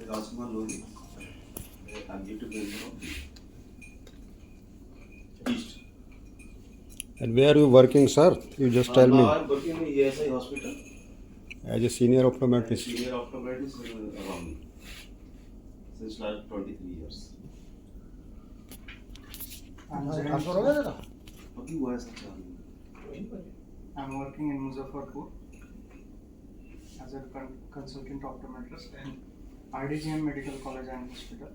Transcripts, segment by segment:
Rajkumar Lodi, executive member of East. And where are you working, sir? You just tell Now me. I am working in ESI hospital As a senior as a optometrist. senior optometrist around since last 23 years. अभी हुआ है sir I'm working in Muzaffarpur as a consultant optometrist in RDGM Medical College and Hospital.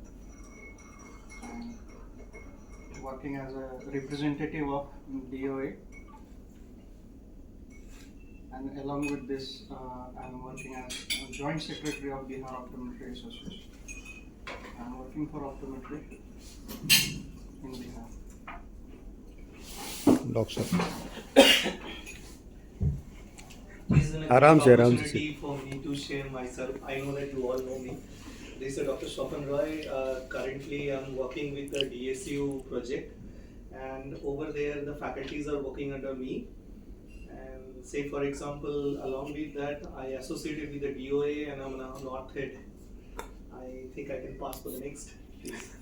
I'm working as a representative of DOA, and along with this, I'm working as a joint secretary of Bihar Optometry Association. I'm working for optometry in Bihar. Doctor. This is an आराम से opportunity for me to share myself. I know that you all know me. This is Dr. Swapan Roy. Currently, I'm working with the DSU project, and over there, the faculties are working under me. And say, for example, along with that, I associated with the DOA, and I'm now North Head. I think I can pass for the next, please.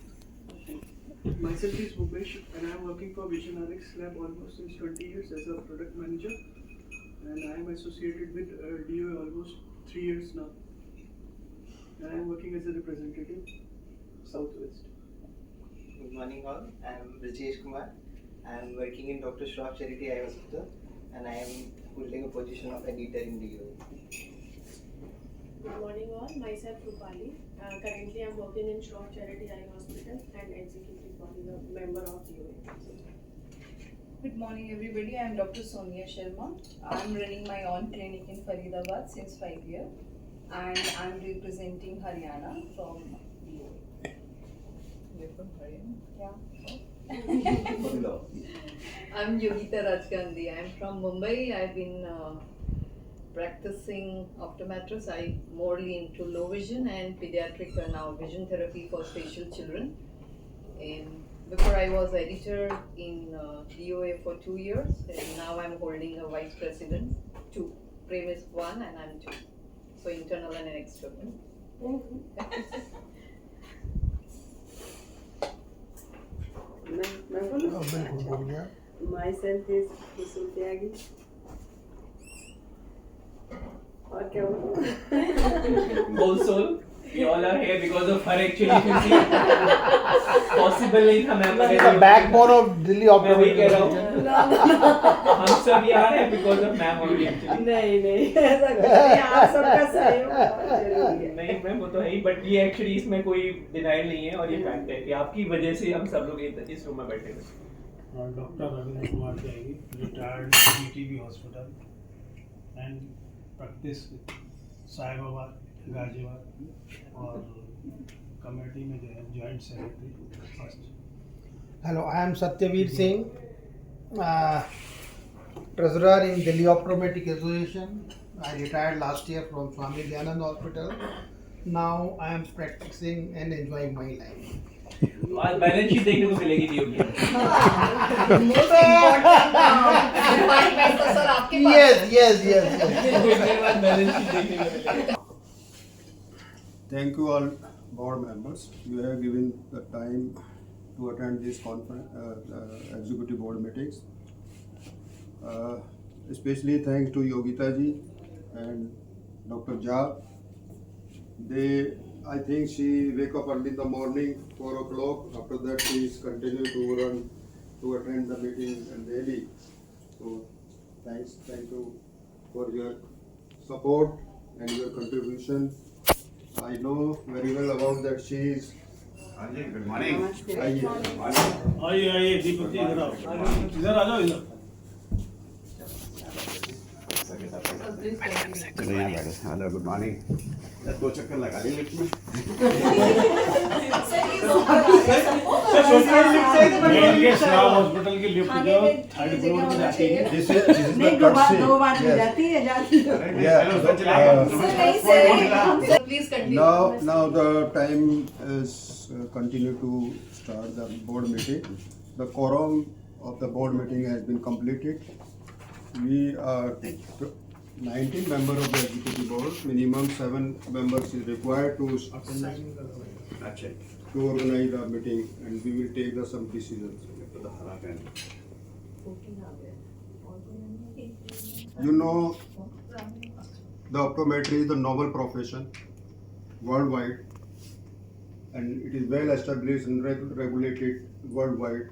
Myself is Bhupesh and I am working for Vision RX Lab almost since 20 years as a product manager, and I am associated with DOA almost 3 years now, and I am working as a representative Southwest. Good morning all, I am Rajesh Kumar. I am working in Dr. Shroff Charity Eye Hospital and I am holding a position of editor in DOA. Good morning all, myself Rupali. Currently I am working in Shroff Charity Eye Hospital and executive body member of DOA. Good morning everybody, I am Dr. Sonia Sharma. I am running my own clinic in Faridabad since 5 years and I am representing Haryana from DOA. You're from Haryana? Yeah. I'm Yogita Rajgandhi. I'm from Mumbai. I've been practicing optometrist. I'm morely into low vision and pediatric now vision therapy for special children. And before I was editor in DOA for 2 years, and now I'm holding a vice president, 2. Prem is 1 and I'm 2. So internal and external. Myself is Kusul Tyagi. और क्या बोलूं? Also, we all are here because of her actually. If you see, possible नहीं था ma'am The backbone of Delhi मैं वही कह रहा optometry. हूँ हम सब यहाँ हैं because of ma'am only actually. नहीं ऐसा कुछ नहीं, आप सबका सहयोग बहुत जरूरी है। नहीं मैम वो तो है ही, बट ये एक्चुअली इसमें कोई डिनाइल नहीं है और ये फैक्ट है कि आपकी वजह से हम सब लोग इस रूम में बैठे हैं। Doctor Ravindra Kumar Tyagi, retired TB hospital and practice Sai Baba Ghaziabad और कमेटी में जो है joint secretary first. Hello, I am Satyaveer Singh, treasurer in Delhi Optometric Association. I retired last year from Swami Dayanand Hospital. Now I am practicing and enjoying my life. आज balance sheet देखने को मिलेगी दी होगी। Most important हमारी पैसा sir आपके पास। Yes. Balance sheet देखने को मिलेगी। Thank you all board members. You have given the time to attend this conference, executive board meetings. Especially thanks to Yogita ji and Dr. Jha. I think she wake up early in the morning, 4 o'clock. After that, she is continue to run to attend the meeting and daily. So, thank you for your support and your contribution. I know very well about that. She is. Good morning. आइए दीपक जी इधर आओ, इधर आ जाओ इधर। Hello good morning. दो चक्कर लगा ली lift में। हॉस्पिटल की लिफ्ट जो थर्ड फ्लोर में जाती है। This is the courtesy. दो बार में जाती है Sir, please continue. Now the time is continue to start the board meeting. The quorum of the board meeting has been completed. We are 19 members of the executive board, minimum 7 members is required to organize the meeting, and we will take some decisions. You know, the optometry is the novel profession worldwide, and it is well established and regulated worldwide.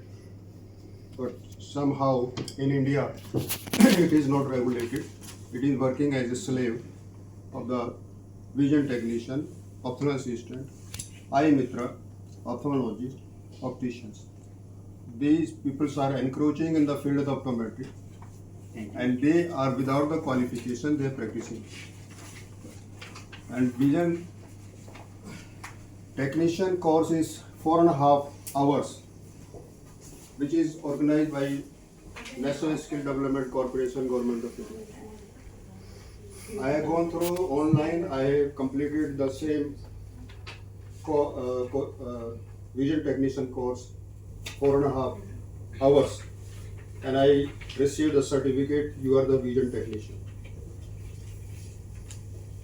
But somehow in India, it is not regulated. It is working as a slave of the vision technician, ophthalmic assistant, eye mitra, ophthalmologist, opticians. These people are encroaching in the field of optometry, and they are without the qualification they are practicing. And vision technician course is 4.5 hours, which is organized by National Skill Development Corporation, Government of India. I have gone through online. I have completed the same vision technician course, 4.5 hours, and I received a certificate. You are the vision technician.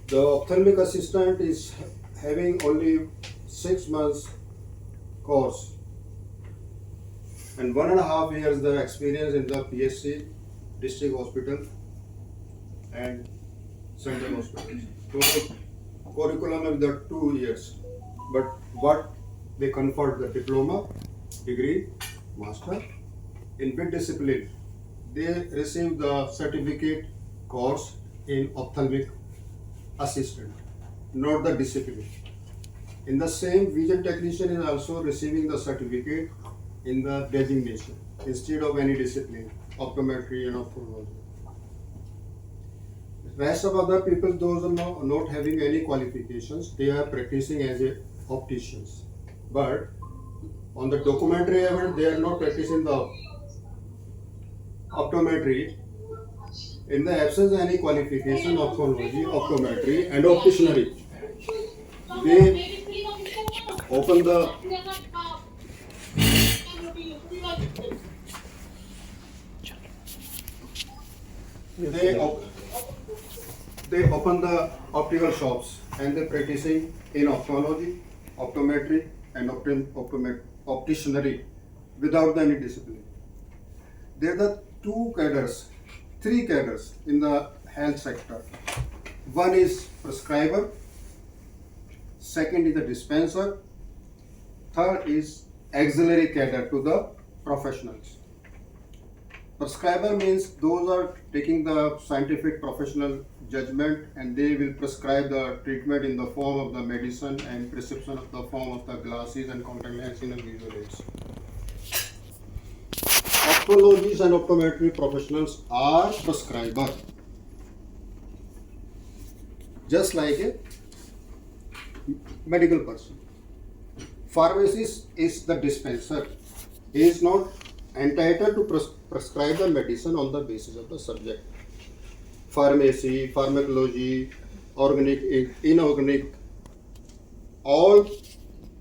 The ophthalmic assistant is having only 6 months course and 1.5 years the experience in the PSC, district hospital and central hospital. Total curriculum is the 2 years, but what they confer the diploma, degree, master in which discipline? They receive the certificate course in ophthalmic assistant, not the discipline. In the same, vision technician is also receiving the certificate in the designation instead of any discipline, optometry and ophthalmology. Rest of other people, those are not having any qualifications, they are practicing as a opticians. But on the documentary evidence, they are not practicing the optometry. In the absence of any qualification, ophthalmology, optometry and opticianry, they open the they open the optical shops and they're practicing in ophthalmology, optometry and opticianry without any discipline. There are three cadres in the health sector. One is prescriber, second is the dispenser, third is auxiliary cadre to the professionals. Prescriber means those are taking the scientific professional judgment and they will prescribe the treatment in the form of the medicine and prescription of the form of the glasses and contact lenses and visual aids. Ophthalmologists and optometry professionals are prescriber, just like a medical person. Pharmacist is the dispenser. He is not entitled to prescribe the medicine on the basis of the subject. Pharmacy, pharmacology, organic, inorganic, all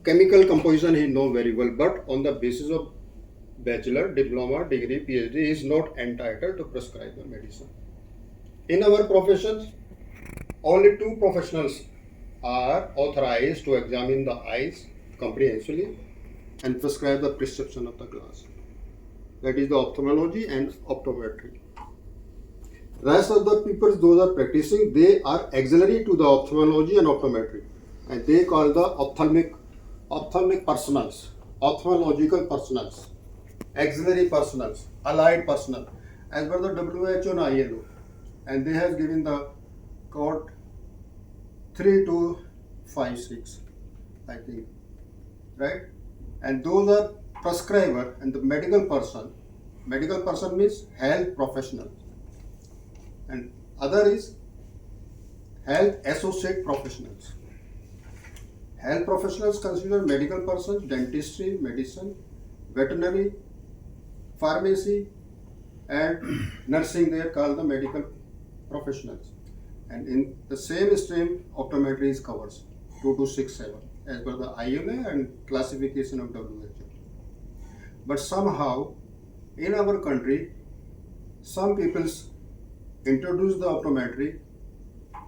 chemical composition he knows very well, but on the basis of bachelor, diploma, degree, PhD, he is not entitled to prescribe the medicine. In our professions, only 2 professionals are authorized to examine the eyes comprehensively and prescribe the prescription of the glass. That is the ophthalmology and optometry. Rest of the people, those are practicing, they are auxiliary to the ophthalmology and optometry, and they call the ophthalmic personals, ophthalmological personals, auxiliary personals, allied personnel, as per the WHO and ILO, and they have given the code 3256, I think, right? And those are prescriber and the medical person. Medical person means health professional, and other is health associate professionals. Health professionals consider medical persons, dentistry, medicine, veterinary, pharmacy, and nursing. They are called the medical professionals. And in the same stream, optometry is covers 2267 as per the ILA and classification of WHO. But somehow in our country, some people introduce the optometry,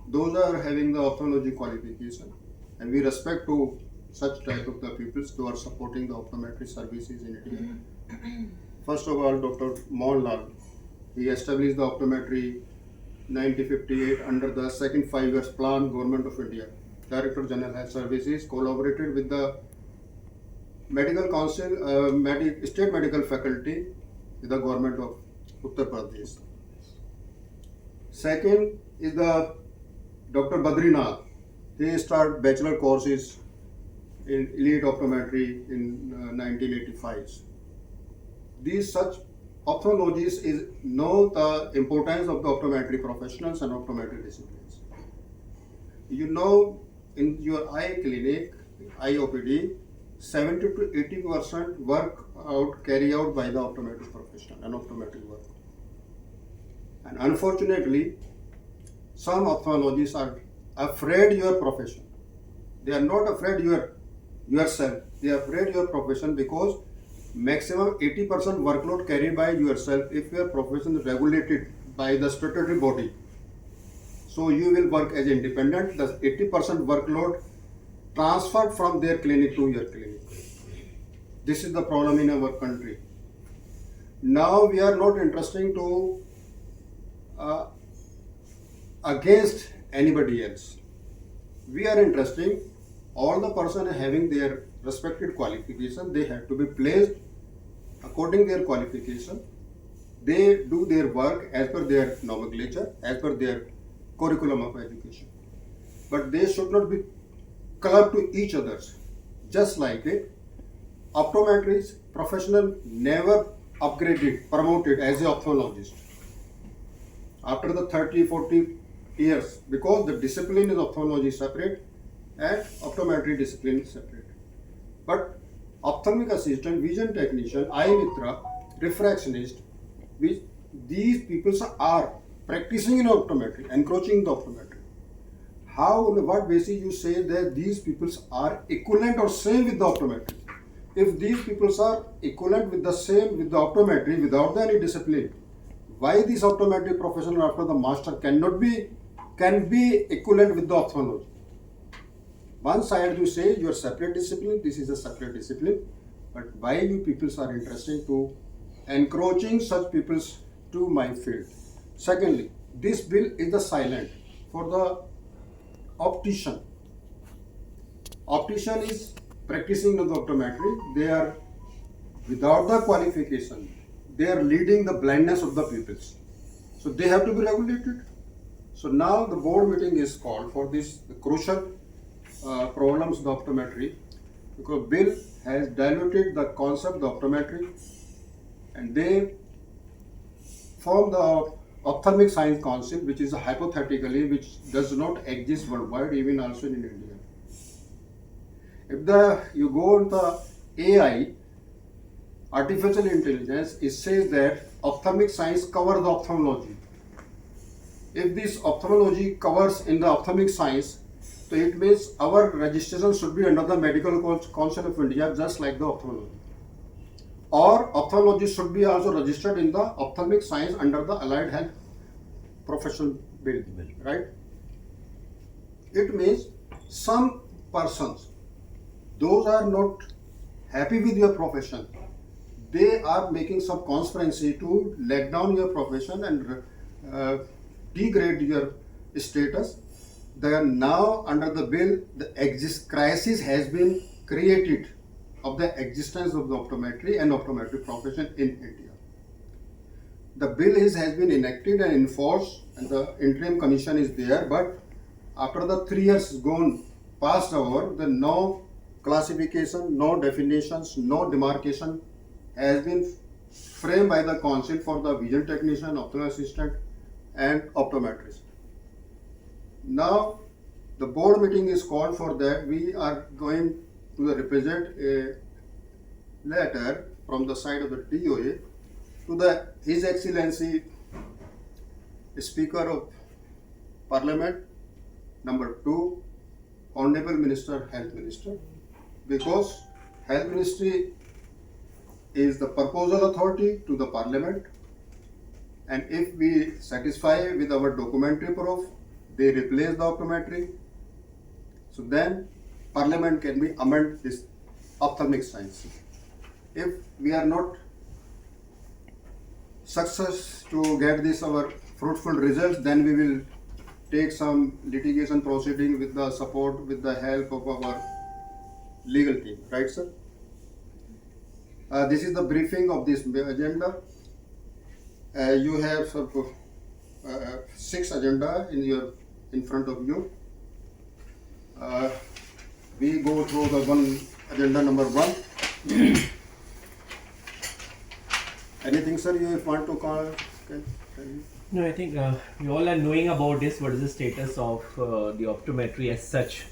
those are having the ophthalmology qualification, and we respect to such type of the peoples who are supporting the optometry services in India. First of all, Dr. Mohanlal, he established the optometry 1958 under the second 5 years plan Government of India. Director General Health Services collaborated with the Medical Council, State Medical Faculty with the Government of Uttar Pradesh. Second is the Dr. Badrinath. He started bachelor courses in elite optometry in 1985. These such ophthalmologists know the importance of the optometry professionals and optometry disciplines. You know, in your eye clinic, IOPD, 70 to 80% work carry out by the optometry professional and optometry work. And unfortunately, some ophthalmologists are afraid your profession. They are not afraid yourself. They are afraid your profession because maximum 80% workload carried by yourself if your profession is regulated by the statutory body. So you will work as independent. The 80% workload transferred from their clinic to your clinic. This is the problem in our country. Now we are not interested to against anybody else. We are interested all the person having their respected qualification. They have to be placed according their qualification. They do their work as per their nomenclature, as per their curriculum of education. But they should not be clubbed to each others. Just like it, optometrist professional never upgraded, promoted as an ophthalmologist after the 30-40 years, because the discipline is ophthalmology separate and optometry discipline is separate. But ophthalmic assistant, vision technician, eye mitra, refractionist, which these people are practicing in optometry, encroaching the optometry. How, on what basis you say that these people are equivalent or same with the optometry? If these people are equivalent with the same with the optometry without any discipline, why this optometry professional after the master can be equivalent with the ophthalmology? One side you say you are separate discipline, this is a separate discipline, but why you people are interested to encroaching such people to my field? Secondly, this bill is the silent for the optician. Optician is practicing the optometry. They are without the qualification. They are leading the blindness of the pupils. So they have to be regulated. So now the board meeting is called for this crucial problems of the optometry, because bill has diluted the concept of optometry, and they form the ophthalmic science council, which is hypothetically which does not exist worldwide, even also in India. If you go on the AI, artificial intelligence, it says that ophthalmic science covers the ophthalmology. If this ophthalmology covers in the ophthalmic science, so it means our registration should be under the Medical Council of India, just like the ophthalmology. Or ophthalmology should be also registered in the ophthalmic science under the Allied Health Professional Bill, right? It means some persons, those are not happy with your profession, they are making some conspiracy to let down your profession and degrade your status. They are now under the bill, the crisis has been created of the existence of the optometry and optometry profession in India. The bill has been enacted and enforced, and the interim commission is there, but after the 3 years gone past over, the no classification, no definitions, no demarcation has been framed by the council for the vision technician, ophthalmic assistant and optometrist. Now the board meeting is called for that. We are going to represent a letter from the side of the DOA to His Excellency Speaker of Parliament, number 2, Honorable Minister, Health Minister, because Health Ministry is the proposal authority to the Parliament, and if we satisfy with our documentary proof, they replace the optometry. So then Parliament can be amend this ophthalmic science. If we are not success to get this our fruitful results, then we will take some litigation proceeding with the support, with the help of our legal team, right, sir? This is the briefing of this agenda. You have 6 agenda in front of you. We go through the agenda number 1. Anything, sir, you want to call? No, I think we all are knowing about this. What is the status of the optometry as such,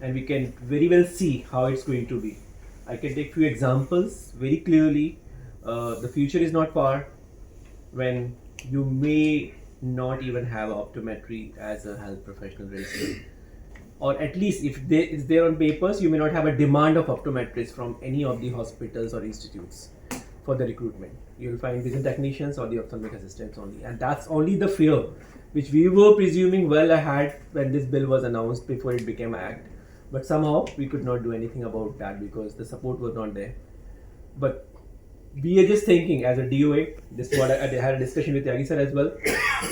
and we can very well see how it's going to be. I can take few examples very clearly. The future is not far when you may not even have optometry as a health professional registered, or at least if it's there on papers, you may not have a demand of optometrists from any of the hospitals or institutes for the recruitment. You'll find vision technicians or the ophthalmic assistants only, and that's only the fear which we were presuming well ahead when this bill was announced before it became act. But somehow we could not do anything about that because the support was not there. But we are just thinking as a DOA, this is what I had a discussion with Tyagi sir as well.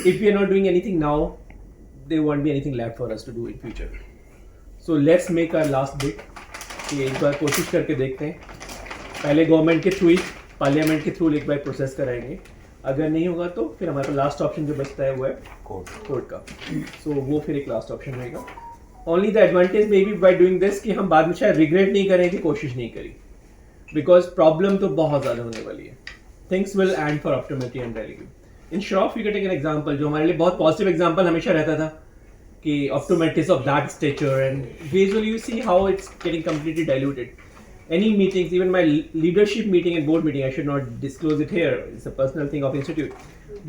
If we are not doing anything now, there won't be anything left for us to do in future. So let's make our last bit. कि एक बार कोशिश करके देखते हैं. पहले government के through ही, parliament के through एक बार प्रोसेस कराएंगे. अगर नहीं होगा तो फिर हमारे पास लास्ट ऑप्शन जो बचता है वो है कोर्ट का. सो वो फिर एक लास्ट ऑप्शन रहेगा. Only the advantage may be by doing this कि हम बाद में शायद रिग्रेट नहीं करें कि कोशिश नहीं करी, बिकॉज प्रॉब्लम तो बहुत ज़्यादा होने वाली है. Things will end for optometry and डेलीगी. In Shroff you can take an example जो हमारे लिए बहुत पॉजिटिव एग्जाम्पल हमेशा रहता था कि optometrists of that stature, and visually you see how it's getting completely diluted. Any meetings, even my leadership meeting and board meeting, I should not disclose it here, it's a personal thing of institute,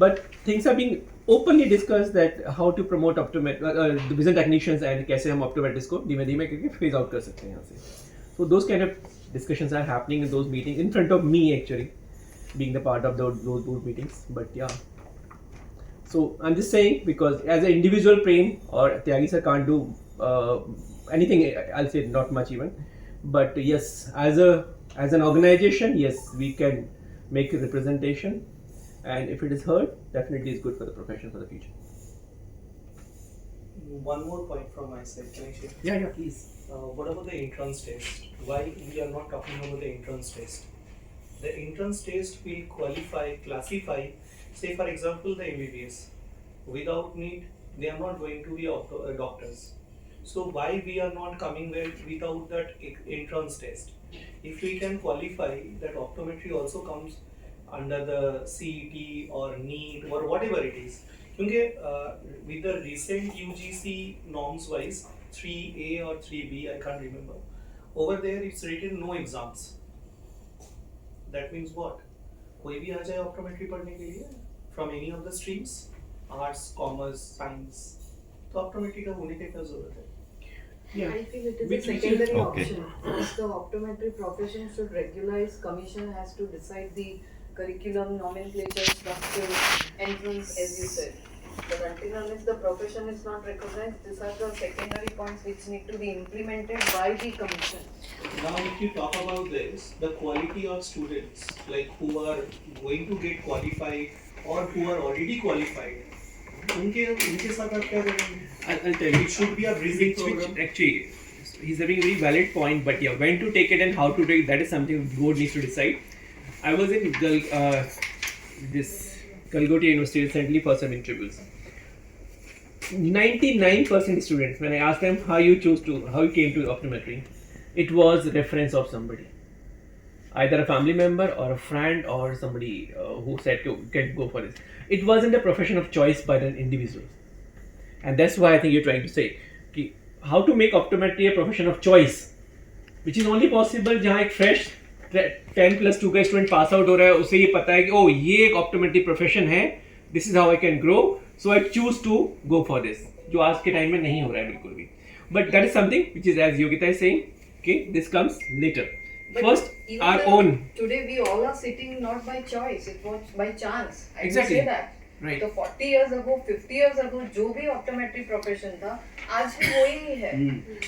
but things are being openly discussed that how to promote the vision technicians and कैसे हम optometrists को धीमे धीमे करके phase out कर सकते हैं यहाँ से. So those kind of discussions are happening in those meetings in front of me actually, being the part of those board meetings. But yeah. So I'm just saying because as an individual Prem or Tyagi sir can't do anything, I'll say not much even, but yes, as an organization, yes, we can make a representation, and if it is heard, definitely it's good for the profession for the future. One more point from my side, can I share? Yeah, please. What about the entrance test? Why we are not talking about the entrance test? The entrance test will classify, say for example the MBBS. Without need, they are not going to be doctors. So why we are not coming there without that entrance test? If we can qualify that optometry also comes under the CET or NEET or whatever it is. Because with the recent UGC norms wise, 3A or 3B, I can't remember. Over there it's written no exams. That means what? कोई भी आ जाए optometry पढ़ने के लिए from any of the streams, arts, commerce, science, तो optometry का होने की क्या जरूरत है? Yeah. I feel it is a secondary option. If the optometry profession should regularize, commission has to decide the curriculum, nomenclature, structure, entrance, as you said. But until unless the profession is not recognized, these are the secondary points which need to be implemented by the commission. Now if you talk about this, the quality of students like who are going to get qualified or who are already qualified, उनके साथ आप क्या करेंगे? I'll tell you. It should be a bridging program. Actually, he's having a very valid point, but yeah, when to take it and how to take it, that is something the board needs to decide. I was in Calgutta University recently for some interviews. 99% students, when I asked them how you came to optometry, it was reference of somebody. Either a family member or a friend or somebody who said you can go for this. It wasn't a profession of choice by an individual. And that's why I think you're trying to say how to make optometry a profession of choice, which is only possible जहाँ एक fresh 10+2 का student pass out हो रहा है, उसे ये पता है कि ओ ये एक ऑप्टोमेट्री प्रोफेशन है, this is how I can grow, so I choose to go for this, जो आज के टाइम में नहीं हो रहा है बिल्कुल भी. But that is something which is as Yogita is saying, okay, this comes later. First, our own. Today we all are sitting not by choice, it was by chance. I Exactly. would say that. Right. तो 40 years ago, 50 years ago जो भी optometry profession था, आज भी वही है.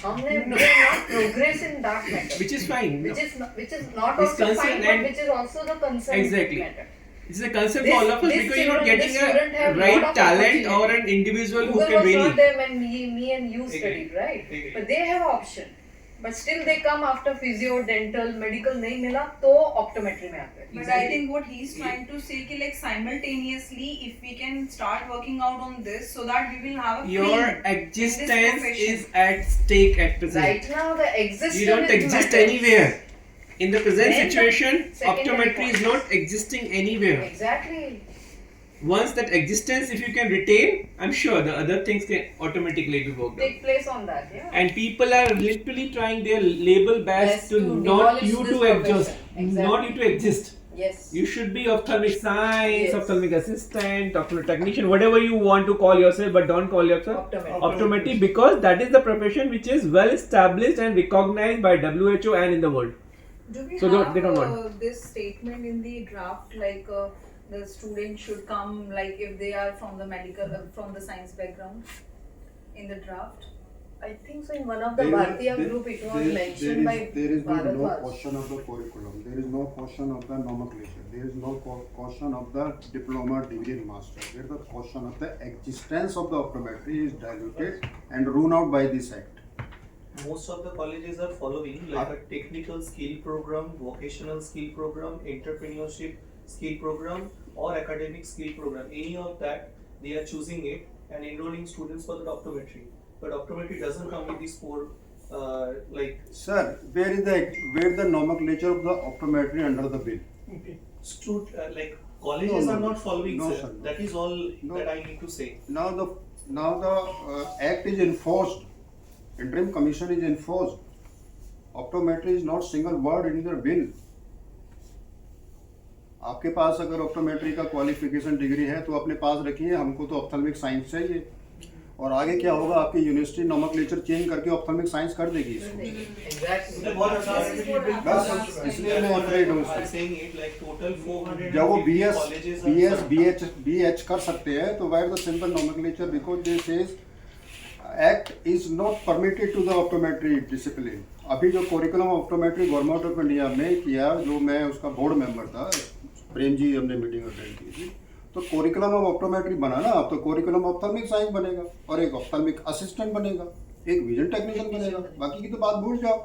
हमने we are not progress in that matter. Which is fine. Which is not It's also concern fine, but and- which is also the concern Exactly. matter. It's a concern This- for all of us this because you're not children- getting this student a have right lot of talent or opportunity. an individual who Google can was really. not there when me and you Agree. studied, right? Agree. But they have option. But still they come after physio, dental, medical नहीं मिला तो optometry में आते हैं. But I think what he's trying to say कि like simultaneously if we can start working out on this so that we will have a Your cream in existence this profession. is at stake at present. Right now the existence You don't is exist matters. anywhere. In the present Then the situation, secondary optometry is point. not existing anywhere. Exactly. Once that existence, if you can retain, I'm sure the other things can automatically be worked out. Take place on that, yeah. And people are literally trying their label best Best to to not demolish you this to profession. exist, Exactly. not you to exist. Yes. You should be ophthalmic science, Yes. ophthalmic assistant, ophthalmic technician, whatever you want to call yourself, but don't call yourself optometry because that is the profession which is well established and recognized by WHO and in the world. Do we So have they don't want. this statement in the draft like the student should come like if they are from the medical from the science background in the draft? I think so in one of the Bharatiya group it was mentioned by there is no Bharatwaj. question of the curriculum. There is no question of the nomenclature. There is no question of the diploma, degree, and master. There is the question of the existence of the optometry is diluted and ruled out by this act. Most of the colleges are following like a technical skill program, vocational skill program, entrepreneurship skill program, or academic skill program. Any of that, they are choosing it and enrolling students for the optometry. But optometry doesn't come with these four like. Sir, where the nomenclature of the optometry under the bill? Like colleges No, are not following, no, sir. sir, no. That is all No. that I need to say. Now the act is enforced. Interim commission is enforced. Optometry is not single word in your bill. आपके पास अगर optometry का qualification degree है तो अपने पास रखिए, हमको तो ophthalmic science चाहिए। और आगे क्या होगा, आपकी यूनिवर्सिटी नोमेनक्लेचर चेंज करके ऑप्थेल्मिक साइंस कर देगी इसको। बस इसलिए मैं अफ्रेड हूँ इससे। जब वो BS कर सकते हैं तो why the simple nomenclature because this is act is not permitted to the optometry discipline. अभी जो curriculum optometry government of India में किया, जो मैं उसका बोर्ड मेंबर था, प्रेम जी हमने मीटिंग अटेंड की थी, तो करिकुलम ऑफ ऑप्टोमेट्री बना ना, अब तो करिकुलम ऑप्थेल्मिक साइंस बनेगा और एक ऑप्थेल्मिक असिस्टेंट बनेगा, एक विजन टेक्नीशियन बनेगा, बाकी की तो बात भूल जाओ।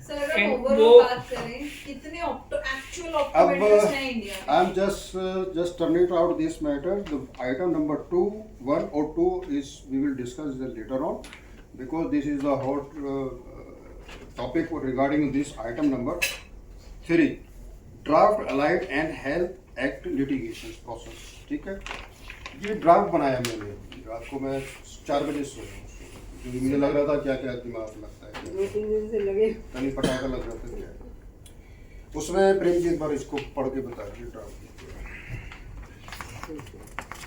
सर अब ओवरऑल बात करें कितने एक्चुअल ऑप्टोमेट्रिस्ट हैं इंडिया में? I am just turning it out this matter. The item number 1 or 2 is we will discuss that later on because this is the hot topic regarding this item number 3. Draft Allied and Health Act Litigation Process. ठीक है, ये draft बनाया मैंने, रात को मैं 4 बजे सोया, क्योंकि मुझे लग रहा था क्या क्या दिमाग लगता है, 2-3 दिन से लगे कहीं पटाखा लग जाता है क्या। उसमें प्रेम जी एक बार इसको पढ़ के बता दीजिए, ड्राफ्ट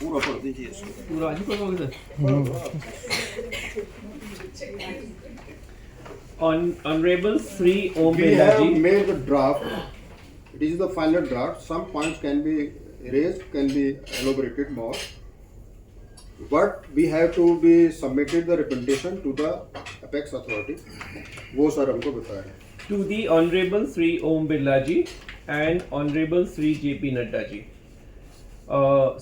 पूरा पढ़ दीजिए इसको। पूरा आज ही पढ़ोगे sir? Honorable Sri Om We have Birlaji. made the draft. It is the final draft. Some points can be erased, can be elaborated more. But we have to be submitted the representation to the apex authority. वो sir हमको बताया। To the Honorable Sri Om Birlaji and Honorable Sri JP Nadda ji.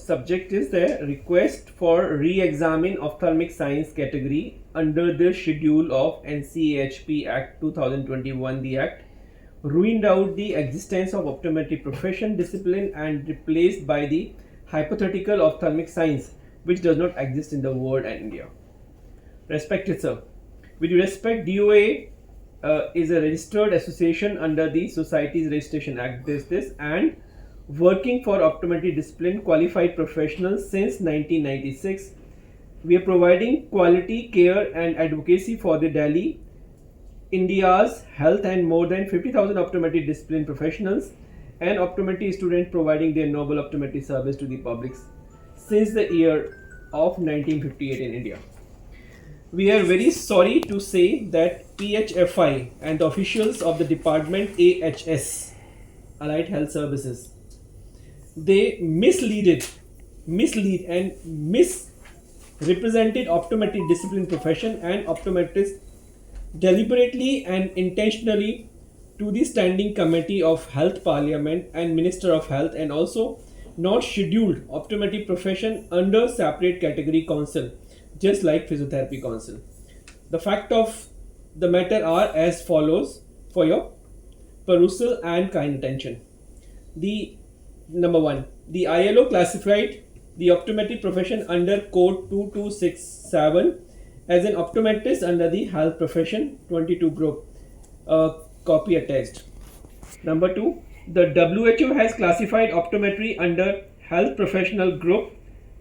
Subject is the request for re-examine ophthalmic science category under the schedule of NCHP Act 2021. The Act ruined out the existence of optometry profession discipline and replaced by the hypothetical ophthalmic science which does not exist in the world and India. Respected sir, with respect, DOA is a registered association under the Societies Registration Act and working for optometry discipline qualified professionals since 1996. We are providing quality care and advocacy for the Delhi, India's health and more than 50,000 optometry discipline professionals and optometry students providing their noble optometry service to the public since the year of 1958 in India. We are very sorry to say that PHFI and the officials of the department AHS, Allied Health Services, they misleaded mislead and misrepresented optometry discipline profession and optometrists deliberately and intentionally to the Standing Committee of Health Parliament and Minister of Health, and also not scheduled optometry profession under separate category council, just like physiotherapy council. The fact of the matter are as follows for your perusal and kind attention. The number one, the ILO classified the optometry profession under code 2267 as an optometrist under the health profession 22 group. Copy attached. Number two, the WHO has classified optometry under health professional group.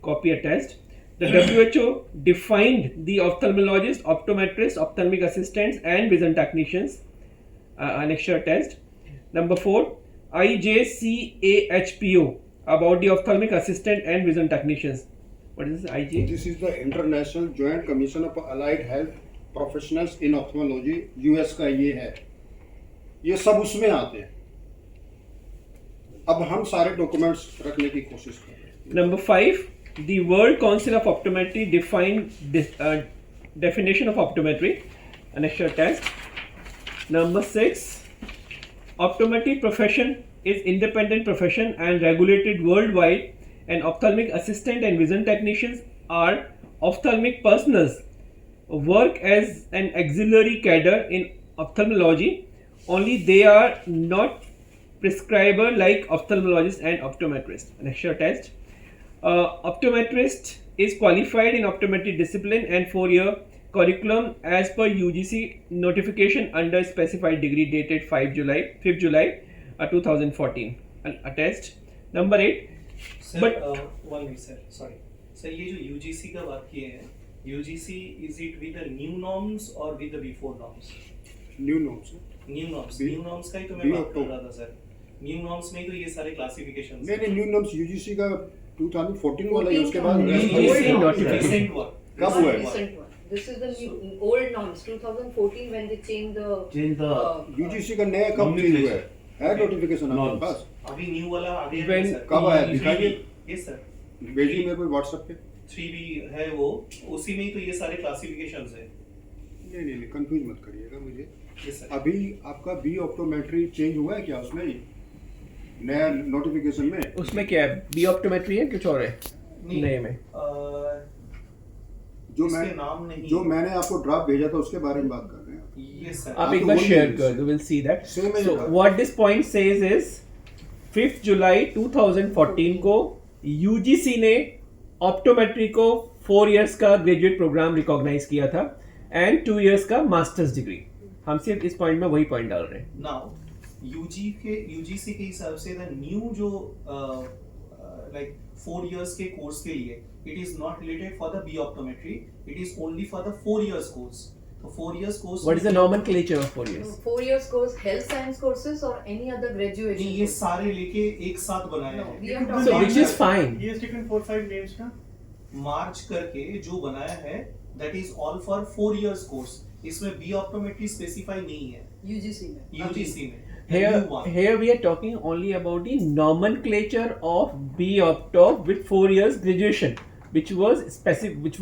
Copy attached. The WHO defined the ophthalmologist, optometrist, ophthalmic assistants and vision technicians. Annexure attached. Number four, IJCAHPO about the ophthalmic assistant and vision technicians. What is this IJ? This is the International Joint Commission of Allied Health Professionals in Ophthalmology. US का ये है, ये सब उसमें आते हैं. अब हम सारे डॉक्यूमेंट्स रखने की कोशिश कर रहे हैं. Number 5, the World Council of Optometry defined definition of optometry. Annexure attached. Number 6, optometry profession is independent profession and regulated worldwide, and ophthalmic assistant and vision technicians are ophthalmic personals work as an auxiliary cadre in ophthalmology, only they are not prescriber like ophthalmologist and optometrist. Annexure attached. Optometrist is qualified in optometry discipline and 4-year curriculum as per UGC notification under specified degree dated 5th July 2014. Attached. Number 8. Sir, But 1 minute sir, sorry. Sir, ये जो UGC का बात किए हैं, UGC is it with the new norms or with the before norms? New norms. New norms. B- New norms का ही तो B मैं बात कर October. रहा था सर. New norms में ही तो ये सारे classifications. नहीं, न्यू नॉर्म्स यूजीसी का 2014 वाला है, उसके बाद UGC notification. Recent one. कब हुआ है? Recent one. This is the new old norms 2014 when they changed the UGC का नया कब चेंज हुआ है? है नोटिफिकेशन आपके पास? अभी new वाला आ गया है When- सर. कब आया? दिखाइए. Yes sir. भेजिए मेरे को व्हाट्सएप पे. 3B है वो, उसी में ही तो ये सारे classifications है. नहीं, कंफ्यूज मत करिएगा मुझे. Yes sir. अभी आपका बी ऑप्टोमेट्री चेंज हुआ है क्या उसमें? नया नोटिफिकेशन में? उसमें क्या है? बी ऑप्टोमेट्री है कुछ और है? नहीं. नए में. इसके नाम नहीं. जो मैंने आपको ड्राफ्ट भेजा था उसके बारे में बात कर रहे हैं. Yes sir. आप एक बार शेयर कर दो, we'll see that. Same है So ये. what this point says is 5th जुलाई 2014 को UGC ने ऑप्टोमेट्री को 4 years का ग्रेजुएट प्रोग्राम रिकॉग्नाइज किया था एंड 2 years का मास्टर्स डिग्री. हम सिर्फ इस पॉइंट में वही पॉइंट डाल रहे हैं. Now, UGC के हिसाब से the new जो like 4 years के कोर्स के लिए it is not related for the B optometry, it is only for the 4 years course. So 4 years course. What is the nomenclature of 4 years? 4 years course health science courses or any other graduation. नहीं, ये सारे लेके एक साथ बनाया No, है. we are So talking which is fine. He has taken 4-5 names ना. मार्च करके जो बनाया है that is all for 4 years course. इसमें B optometry specify नहीं है UGC में. UGC में. The Here new one. we are talking only about the nomenclature of B opto with 4 years graduation, which was specific, which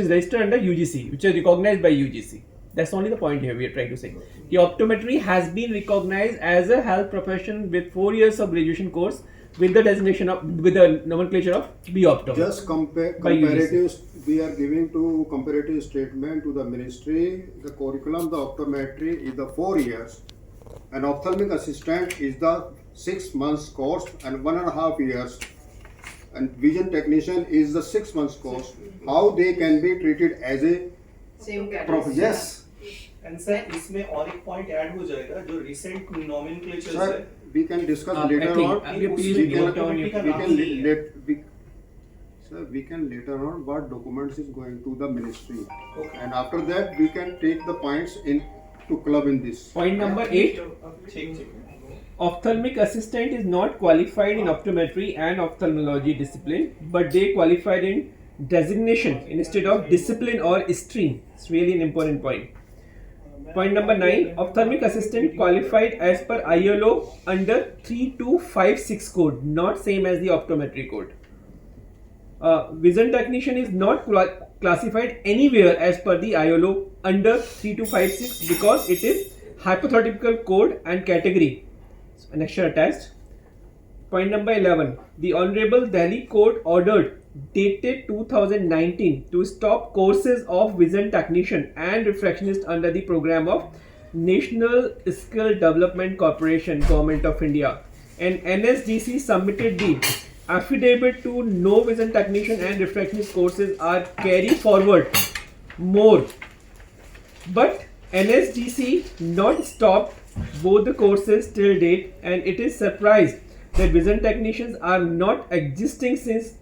is registered under UGC, which is recognized by UGC. That's only the point here we are trying to say. The optometry has been recognized as a health profession with 4 years of graduation course with the designation of, with the nomenclature of B opto. Just comparative, we are giving to comparative statement to the ministry. The curriculum, the optometry is the 4 years. An ophthalmic assistant is the 6 months course and 1.5 years. And vision technician is the 6 months course. How they can be treated as a Same category. yes. And sir, इसमें और एक point add हो जाएगा जो recent nomenclature Sir, है. we can discuss I later think, on. please We note down can, your- we can Sir, we can later on what documents is going to the ministry. Okay. And after that we can take the points in to club in this. Point number 8. ठीक. Ophthalmic assistant is not qualified in optometry and ophthalmology discipline, but they qualified in designation instead of discipline or stream. It's really an important point. Point number 9, ophthalmic assistant qualified as per ILO under 3256 code, not same as the optometry code. Vision technician is not classified anywhere as per the ILO under 3256 because it is hypothetical code and category. Annexure attached. Point number 11, the Honorable Delhi Court ordered dated 2019 to stop courses of vision technician and refractionist under the program of National Skill Development Corporation, Government of India, and NSDC submitted the affidavit to no vision technician and refractionist courses are carried forward more, but NSDC not stopped both the courses till date, and it is surprised that vision technicians are not existing since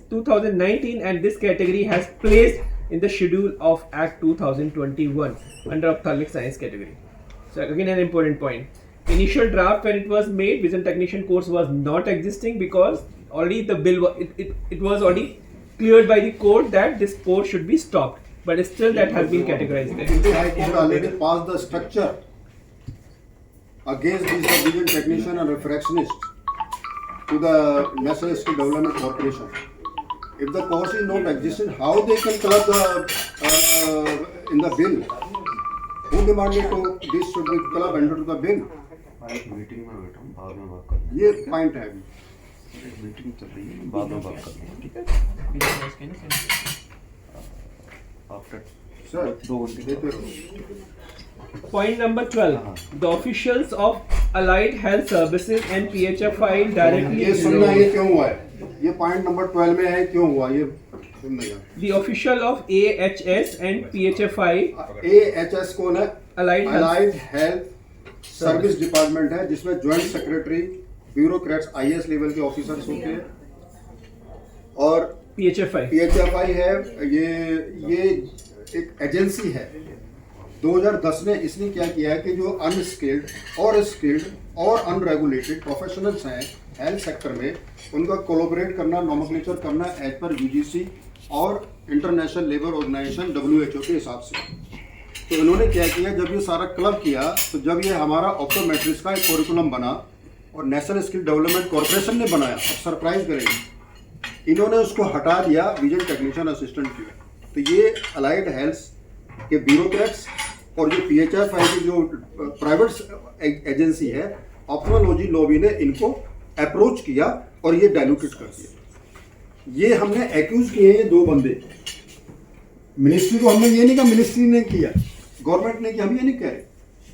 2019, and this category has placed in the schedule of Act 2021 under ophthalmic science category. So again an important point. Initial draft when it was made, vision technician course was not existing because already the bill it was already cleared by the court that this course should be stopped, but still that has been categorized there. The High Court already passed the structure against these vision technician and refractionist to the National Skill Development Corporation. If the course is not existing, how they can club in the bill? Who demanded to this should be club under the bill? Meeting में बैठा हूँ, बाद में बात करते ये point है। हैं। मीटिंग चल रही है, बाद में बात करते हैं, ठीक है? आफ्टर सर 2 घंटे देते रहो। Point number 12, the officials of Allied Health Services and PHFI directly ये सुनना ये क्यों हुआ है? ये पॉइंट नंबर 12 में है क्यों हुआ ये सुनना यार। The official of AHS and PHFI, AHS कौन है? Allied हेल्थ सर्विस डिपार्टमेंट है जिसमें joint secretary bureaucrats IAS level के ऑफिसर्स होते हैं और PHFI है ये एक एजेंसी है। 2010 में इसने क्या किया है कि जो अनस्किल्ड और स्किल्ड और अनरेगुलेटेड प्रोफेशनल्स हैं हेल्थ सेक्टर में उनका कोलैबोरेट करना, नॉमेनक्लेचर करना एज पर UGC और इंटरनेशनल लेबर ऑर्गेनाइजेशन WHO के हिसाब से। तो इन्होंने क्या किया, जब ये सारा क्लब किया तो जब ये हमारा ऑप्टोमेट्रिक्स का एक करिकुलम बना और नेशनल स्किल डेवलपमेंट कॉर्पोरेशन ने बनाया, अब सरप्राइज करेंगे, इन्होंने उसको हटा दिया विजन टेक्नीशियन असिस्टेंट की। तो ये अलाइड हेल्थ के ब्यूरोक्रेट्स और जो PHFI की जो प्राइवेट एजेंसी है ऑप्थेल्मोलॉजी लॉबी ने इनको अप्रोच किया और ये डाइल्यूटेड कर दिया। ये हमने एक्यूज किए हैं 2 बंदे। मिनिस्ट्री को हमने ये नहीं कहा मिनिस्ट्री ने किया, गवर्नमेंट ने किया, हम ये नहीं कह रहे,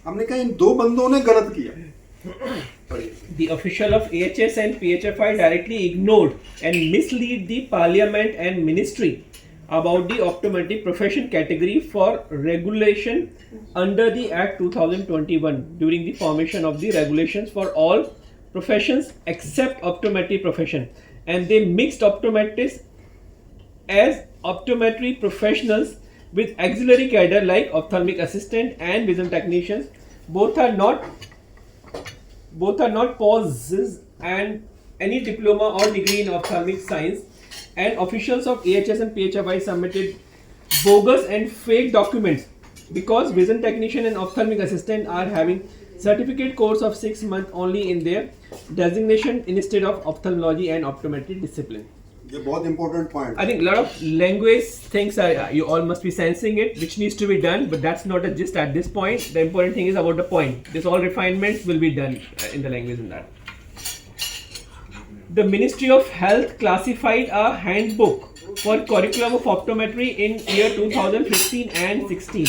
हमने कहा इन 2 बंदों ने गलत किया। The official of AHS and PHFI directly ignored and mislead the Parliament and Ministry about the optometric profession category for regulation under the Act 2021 during the formation of the regulations for all professions except optometry profession, and they mixed optometrists as optometry professionals with auxiliary cadre like ophthalmic assistant and vision technicians. Both are not pauses and any diploma or degree in ophthalmic science, and officials of AHS and PHFI submitted bogus and fake documents because vision technician and ophthalmic assistant are having certificate course of 6 months only in their designation instead of ophthalmology and optometry discipline. ये बहुत important point. I think a lot of language things are you all must be sensing it, which needs to be done, but that's not a gist at this point. The important thing is about the point. This all refinements will be done in the language in that. The Ministry of Health classified a handbook for curriculum of optometry in year 2015 and 16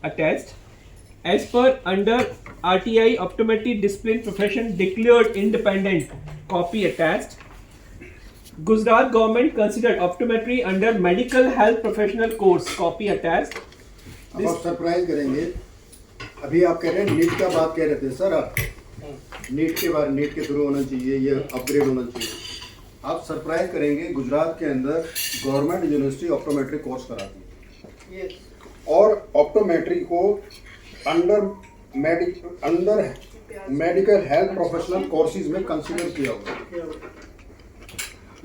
attached as per under RTI optometry discipline profession declared independent, copy attached. Gujarat government considered optometry under medical health professional course, copy attached. अब आप surprise करेंगे, अभी आप कह रहे हैं NEET का बात कह रहे थे सर, आप नीट के बारे नीट के थ्रू होना चाहिए, ये अपग्रेड होना चाहिए। आप सरप्राइज करेंगे, गुजरात के अंदर गवर्नमेंट यूनिवर्सिटी ऑप्टोमेट्री कोर्स कराती है और ऑप्टोमेट्री को under medical health professional courses में कंसीडर किया हुआ है।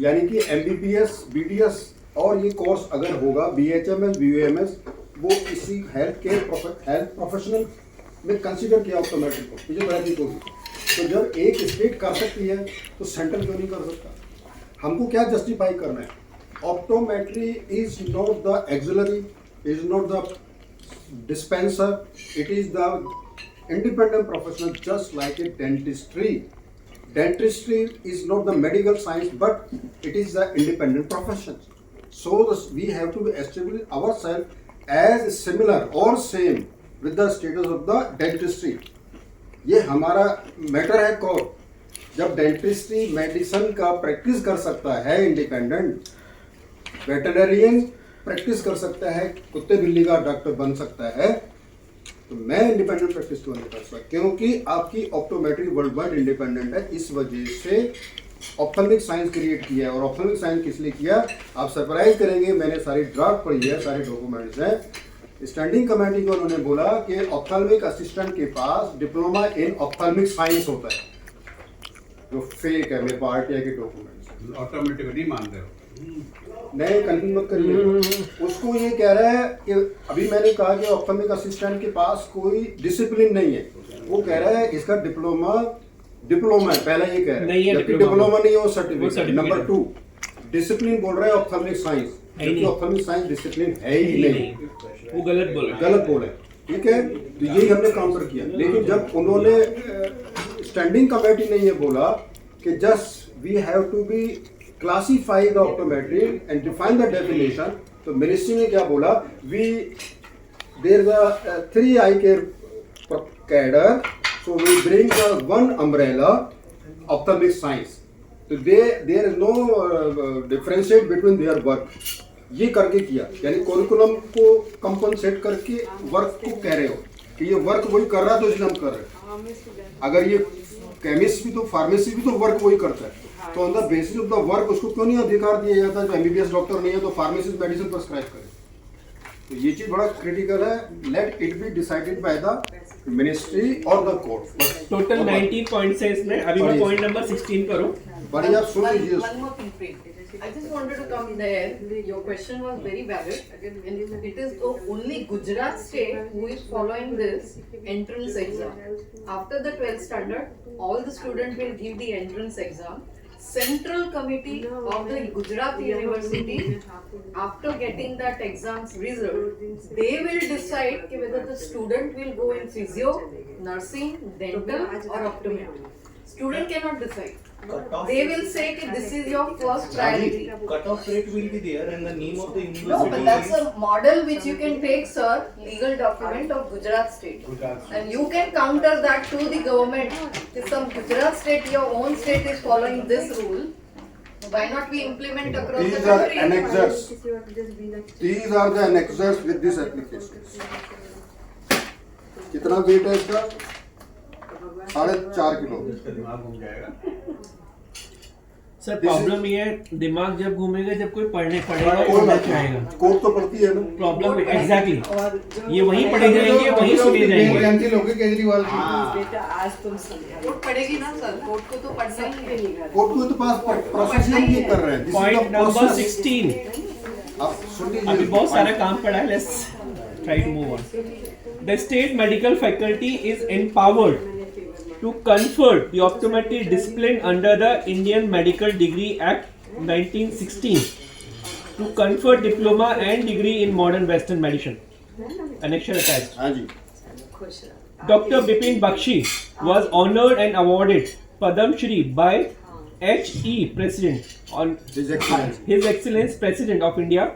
यानी कि MBBS, BDS और ये कोर्स अगर होगा BHMS, BUMS, वो किसी हेल्थ प्रोफेशनल में कंसीडर किया ऑप्टोमेट्री को, मुझे बड़ा नहीं कोई। तो जब एक स्टेट कर सकती है तो सेंट्रल क्यों नहीं कर सकता? हमको क्या जस्टिफाई करना है? Optometry is not the axillary, is not the dispenser, it is the independent professional, just like a dentistry. Dentistry is not the medical science, but it is the independent profession. So we have to establish ourselves as similar or same with the status of the dentistry. ये हमारा matter है कौन? जब dentistry medicine का practice कर सकता है independent, वेटरनरियन practice कर सकता है, कुत्ते बिल्ली का डॉक्टर बन सकता है, तो मैं इंडिपेंडेंट प्रैक्टिस क्यों नहीं कर सकता? क्योंकि आपकी ऑप्टोमेट्री वर्ल्ड वाइड इंडिपेंडेंट है। इस वजह से ऑप्थेल्मिक साइंस क्रिएट किया है। और ऑप्थेल्मिक साइंस किस लिए किया, आप सरप्राइज करेंगे, मैंने सारी ड्राफ्ट पढ़ी है, सारे डॉक्यूमेंट्स हैं। स्टैंडिंग कमेटी को उन्होंने बोला कि ऑप्थेल्मिक असिस्टेंट के पास डिप्लोमा इन ऑप्थेल्मिक साइंस होता है, जो फेक है, मेरे पास आरटीआई के डॉक्यूमेंट्स। ऑटोमेटिक नहीं मानते हो? नहीं, कंफ्यूज मत करिए। उसको ये कह रहा है कि अभी मैंने कहा कि ऑप्थेल्मिक असिस्टेंट के पास कोई डिसिप्लिन नहीं है, वो कह रहा है इसका डिप्लोमा है, पहला ये कह रहा है, जबकि डिप्लोमा नहीं हो सर्टिफिकेट। नंबर 2 डिसिप्लिन बोल रहा है ऑप्थेल्मिक साइंस, क्योंकि ऑप्थेल्मिक साइंस डिसिप्लिन है ही नहीं, वो गलत बोला। ठीक है, तो यही हमने काउंटर किया। लेकिन जब उन्होंने स्टैंडिंग कमेटी ने ये बोला कि just we have to be classify the optometry and define the definition, तो मिनिस्ट्री ने क्या बोला, there is a 3 eye care cadre, so we bring the one umbrella ophthalmic science, so there is no differentiate between their work। ये करके किया, यानी कोरिकुलम को compensate करके वर्क को कह रहे हो कि ये वर्क वही कर रहा है, तो इसलिए हम कर रहे हैं। अगर ये केमिस्ट भी तो फार्मेसी भी तो वर्क वही करता है, तो on the basis of the work उसको क्यों नहीं अधिकार दिया जाता? जो एमबीबीएस डॉक्टर नहीं है तो फार्मेसिस्ट मेडिसिन प्रिस्क्राइब करे। तो ये चीज बड़ा क्रिटिकल है। Let it be decided by the ministry और द कोर्ट। टोटल 19 पॉइंट्स है इसमें, अभी मैं पॉइंट नंबर 16 करो। बढ़िया, आप सुन लीजिए। One more thing, Preet. I just wanted to come there. Your question was very valid. It is the only Gujarat state who is following this entrance exam. After the 12th standard, all the students will give the entrance exam. Central committee of the Gujarat University, after getting that exam's result, they will decide whether the student will go in physio, nursing, dental or optometry. Student cannot decide. They will say that this is your first priority. Cut-off rate will be there and the name of the university. No, but that's a model which you can take, sir, legal document of Gujarat state. And you can counter that to the government. If some Gujarat state, your own state is following this rule, why not we implement across the These are country? annexures. These are the annexures with this application. कितना wait है इसका? 4.5 kilo. दिमाग घूम जाएगा। Sir problem ये है, दिमाग जब घूमेगा जब कोई पढ़ने पड़ेगा, कोर्ट तो पढ़ती है ना। प्रॉब्लम एग्जैक्टली, ये वहीं पढ़े जाएंगे, वहीं सुने जाएंगे। केजरीवाल आज तुम कोर्ट पढ़ेगी ना सर, कोर्ट को तो पढ़ना ही है। कोर्ट को तो पास प्रोसेसिंग नहीं कर रहे हैं। पॉइंट नंबर 16, आप सुन लीजिए, अभी बहुत सारा काम पड़ा है, let's try to move on. The state medical faculty is empowered to confer the optometry discipline under the Indian Medical Degree Act 1916 to confer diploma and degree in modern Western medicine. Annexure attached. हाँ जी। Dr. Bipin Bakshi was honored and awarded Padam Shri by H.E. President on His Excellence President of India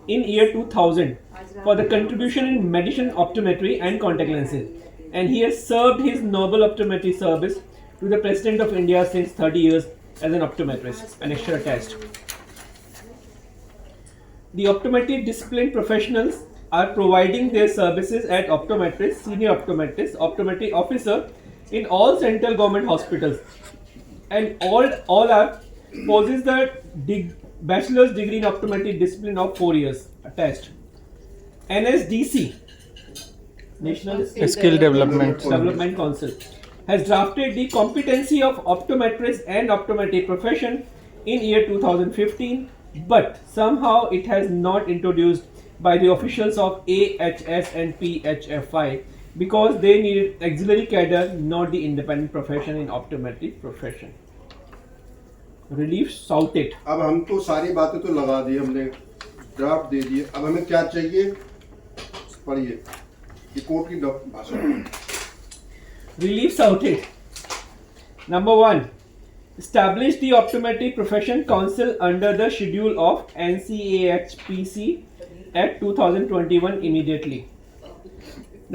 in year 2000 for the contribution in medicine, optometry and contact lenses, and he has served his Nobel Optometry service to the President of India since 30 years as an optometrist. Annexure attached. The optometry discipline professionals are providing their services at optometrist, senior optometrist, optometry officer in all central government hospitals, and all are possess the bachelor's degree in optometry discipline of 4 years. Attached. NSDC, National Skill Development Council, has drafted the competency of optometrist and optometry profession in year 2015, but somehow it has not introduced by the officials of AHS and PHFI because they needed auxiliary cadre, not the independent profession in optometry profession. Relief souted. अब हमको सारी बातें तो लगा दी हमने, draft दे दिए, अब हमें क्या चाहिए पढ़िए, ये कोर्ट की भाषा। Relief souted. Number 1. Establish the Optometry Profession Council under the schedule of NCAHPC Act 2021 immediately.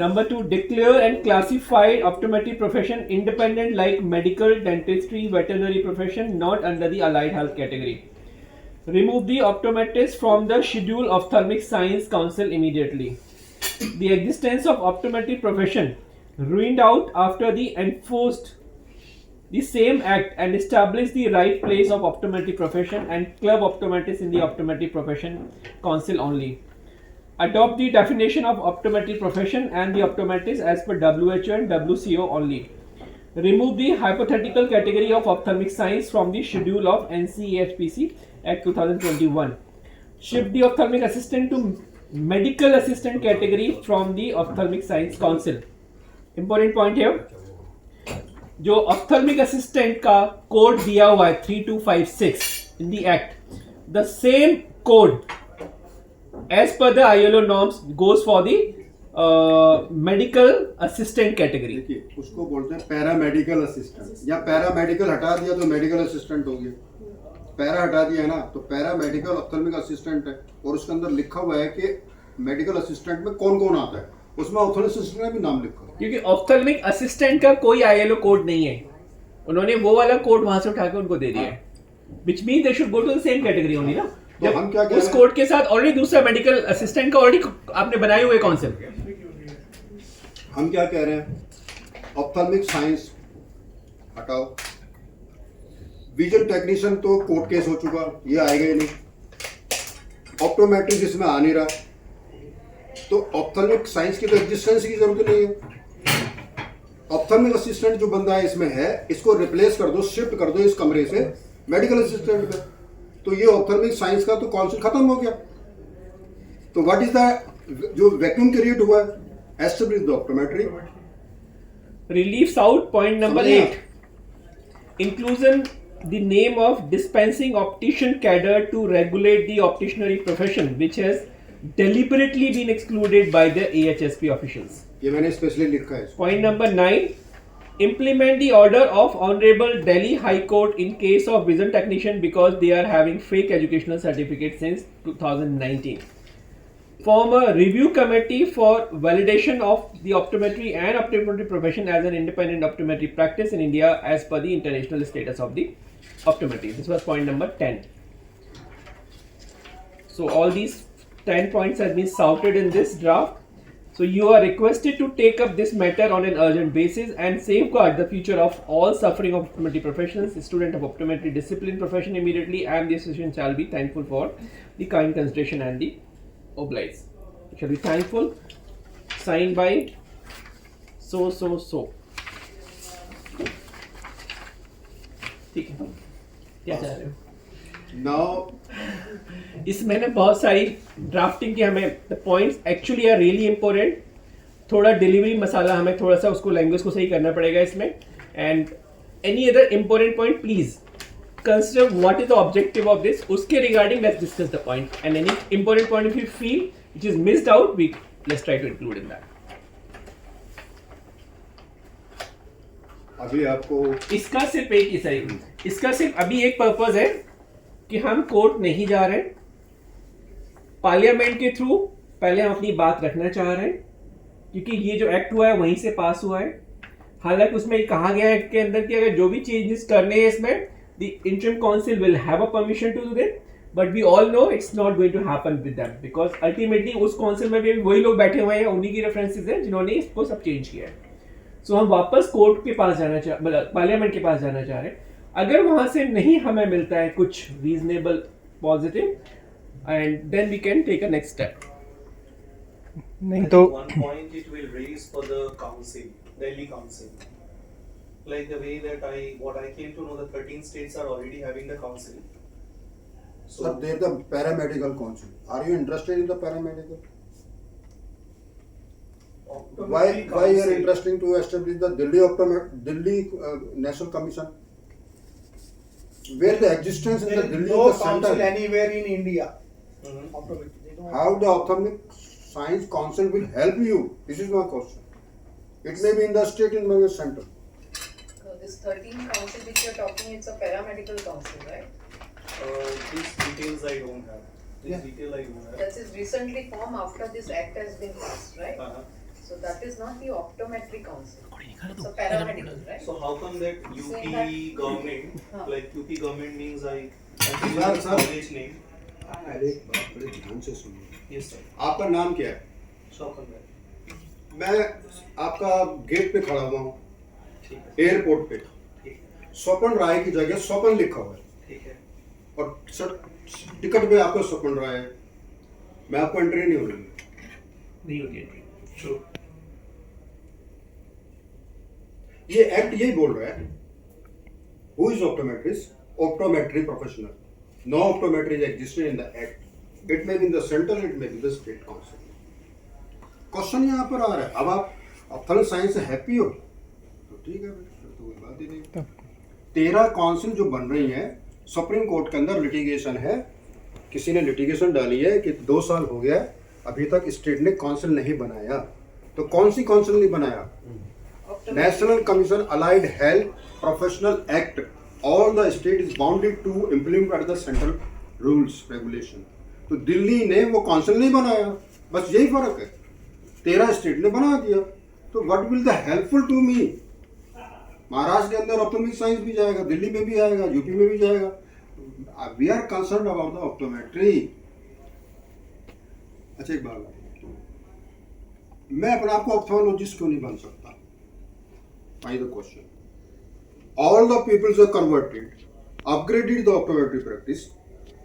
Number 2. Declare and classify optometry profession independent like medical, dentistry, veterinary profession not under the allied health category. Remove the optometrist from the schedule of Ophthalmic Science Council immediately. The existence of optometry profession ruined out after the enforced the same act and establish the right place of optometry profession and club optometrists in the optometry profession council only. Adopt the definition of optometry profession and the optometrist as per WHO and WCO only. Remove the hypothetical category of ophthalmic science from the schedule of NCEHPC Act 2021. Shift the ophthalmic assistant to medical assistant category from the ophthalmic science council. Important point here. जो ऑप्थल्मिक assistant का code दिया हुआ है 3256 in the act, the same code as per the ILO norms goes for the medical assistant category. देखिए उसको बोलते हैं paramedical assistant, या पैरामेडिकल हटा दिया तो मेडिकल असिस्टेंट हो गया, पैरा हटा दिया है ना तो पैरामेडिकल ऑप्थल्मिक असिस्टेंट है, और उसके अंदर लिखा हुआ है कि मेडिकल असिस्टेंट में कौन कौन आता है, उसमें ऑप्थल्मिक असिस्टेंट का भी नाम लिखा है. क्योंकि ऑप्थल्मिक असिस्टेंट का कोई ILO कोड नहीं है, उन्होंने वो वाला कोड वहां से उठा के उनको दे दिया है, which means they should go to the same category only ना. तो हम क्या कह रहे हैं, उस कोड के साथ ऑलरेडी दूसरा मेडिकल असिस्टेंट का ऑलरेडी आपने बनाए हुए कॉन्सेप्ट. हम क्या कह रहे हैं, ऑप्थल्मिक साइंस हटाओ, विजन टेक्नीशियन तो कोर्ट केस हो चुका, ये आएगा ही नहीं, ऑप्टोमेट्रिक इसमें आ नहीं रहा, तो ऑप्थल्मिक साइंस की तो एग्जिस्टेंस की जरूरत नहीं है. ऑप्थल्मिक असिस्टेंट जो बंदा है इसमें है, इसको रिप्लेस कर दो, शिफ्ट कर दो इस कमरे से मेडिकल असिस्टेंट में, तो ये ऑप्थल्मिक साइंस का तो कॉन्सेप्ट खत्म हो गया. तो व्हाट इज द जो वैक्यूम क्रिएट हुआ है, establish the optometry. Reliefs out. Point number 8. Inclusion the name of dispensing optician cadre to regulate the opticianry profession, which has deliberately been excluded by the AHSP officials. ये मैंने specially लिखा है. Point number 9. Implement the order of Honorable Delhi High Court in case of vision technician because they are having fake educational certificates since 2019. Form a review committee for validation of the optometry and optometry profession as an independent optometry practice in India as per the international status of the optometry. This was point number 10. So all these 10 points have been shouted in this draft. So you are requested to take up this matter on an urgent basis and safeguard the future of all suffering optometry professionals, student of optometry discipline profession immediately, and the association shall be thankful for the kind consideration and the oblige. Shall be thankful. Signed by so. ठीक है, क्या चाह रहे हो? Now इसमें ना बहुत सारी ड्राफ्टिंग की हमें the points actually are really important. थोड़ा डिलीवरी मसाला हमें थोड़ा सा उसको लैंग्वेज को सही करना पड़ेगा इसमें. And any other important point please consider what is the objective of this, उसके regarding let's discuss the point, and any important point if you feel which is missed out we let's try to include in that. अभी आपको इसका सिर्फ एक ही सही, इसका सिर्फ अभी एक पर्पस है कि हम कोर्ट नहीं जा रहे, पार्लियामेंट के थ्रू पहले हम अपनी बात रखना चाह रहे हैं, क्योंकि ये जो एक्ट हुआ है वहीं से पास हुआ है. हालांकि उसमें कहा गया है एक्ट के अंदर कि अगर जो भी चेंजेस करने हैं इसमें the interim council will have a permission to do that, but we all know it's not going to happen with that because ultimately उस काउंसिल में भी वही लोग बैठे हुए हैं, उन्हीं की रेफरेंसेस हैं जिन्होंने इसको सब चेंज किया है. सो हम वापस कोर्ट के पास जाना चाह, मतलब पार्लियामेंट के पास जाना चाह रहे हैं. अगर वहां से नहीं हमें मिलता है कुछ reasonable positive, and then we can take a next step. नहीं तो one point it will raise for the council, Delhi council, like the way that what I came to know, the 13 states are already having the council. Sir, there the paramedical council. Are you interested in the paramedical? Why you are interested to establish the Delhi National Commission? Where the existence in the Delhi no the council center. anywhere in India. Optometry. They don't How the ophthalmic science council will help you? This is my question. It may be in the state, in the center. So this 13 council which you're talking, it's a paramedical council, right? These details I don't have. This detail I don't have. That is recently formed after this act has been passed, right? So that is not the optometry council. It's a paramedical, right? So how come that Saying UP government, like UP government means I Sir, sir. college name. अरे एक बात बड़े ध्यान से सुनिए। Yes sir. आपका नाम क्या है? Shopper Rai. मैं आपका गेट पे खड़ा हुआ हूँ, ठीक है। एयरपोर्ट पे। ठीक है। स्वपन राय की जगह स्वपन लिखा हुआ है। ठीक है। और सर टिकट पे आपका स्वपन राय है, मैं आपको एंट्री नहीं होगी। नहीं होगी एंट्री। True. ये एक्ट यही बोल रहा है, who is optometrist? Optometry professional. No optometry is existed in the act. It may be in the central, it may be the state council. Question यहाँ पर आ रहा है, अब आप ऑप्थेल्मिक साइंस से हैप्पी हो तो ठीक है, तो कोई बात ही नहीं. 13 काउंसिल जो बन रही है, सुप्रीम कोर्ट के अंदर लिटिगेशन है, किसी ने लिटिगेशन डाली है कि 2 साल हो गया अभी तक स्टेट ने काउंसिल नहीं बनाया. तो कौन सी काउंसिल नहीं बनाया? National Commission Allied Health Professional Act. All the state is bounded to implement the central rules regulation. तो दिल्ली ने वो काउंसिल नहीं बनाया, बस यही फर्क है. 13 स्टेट ने बना दिया. तो what will the helpful to me? Maharashtra के अंदर ऑप्टोमेट्रिक साइंस भी जाएगा, दिल्ली में भी आएगा, यूपी में भी जाएगा. We are concern about the optometry. अच्छा एक बात, मैं अपने आप को ऑप्थेल्मोलॉजिस्ट क्यों नहीं बन सकता? Why the question? All the peoples are converted, upgraded the optometry practice.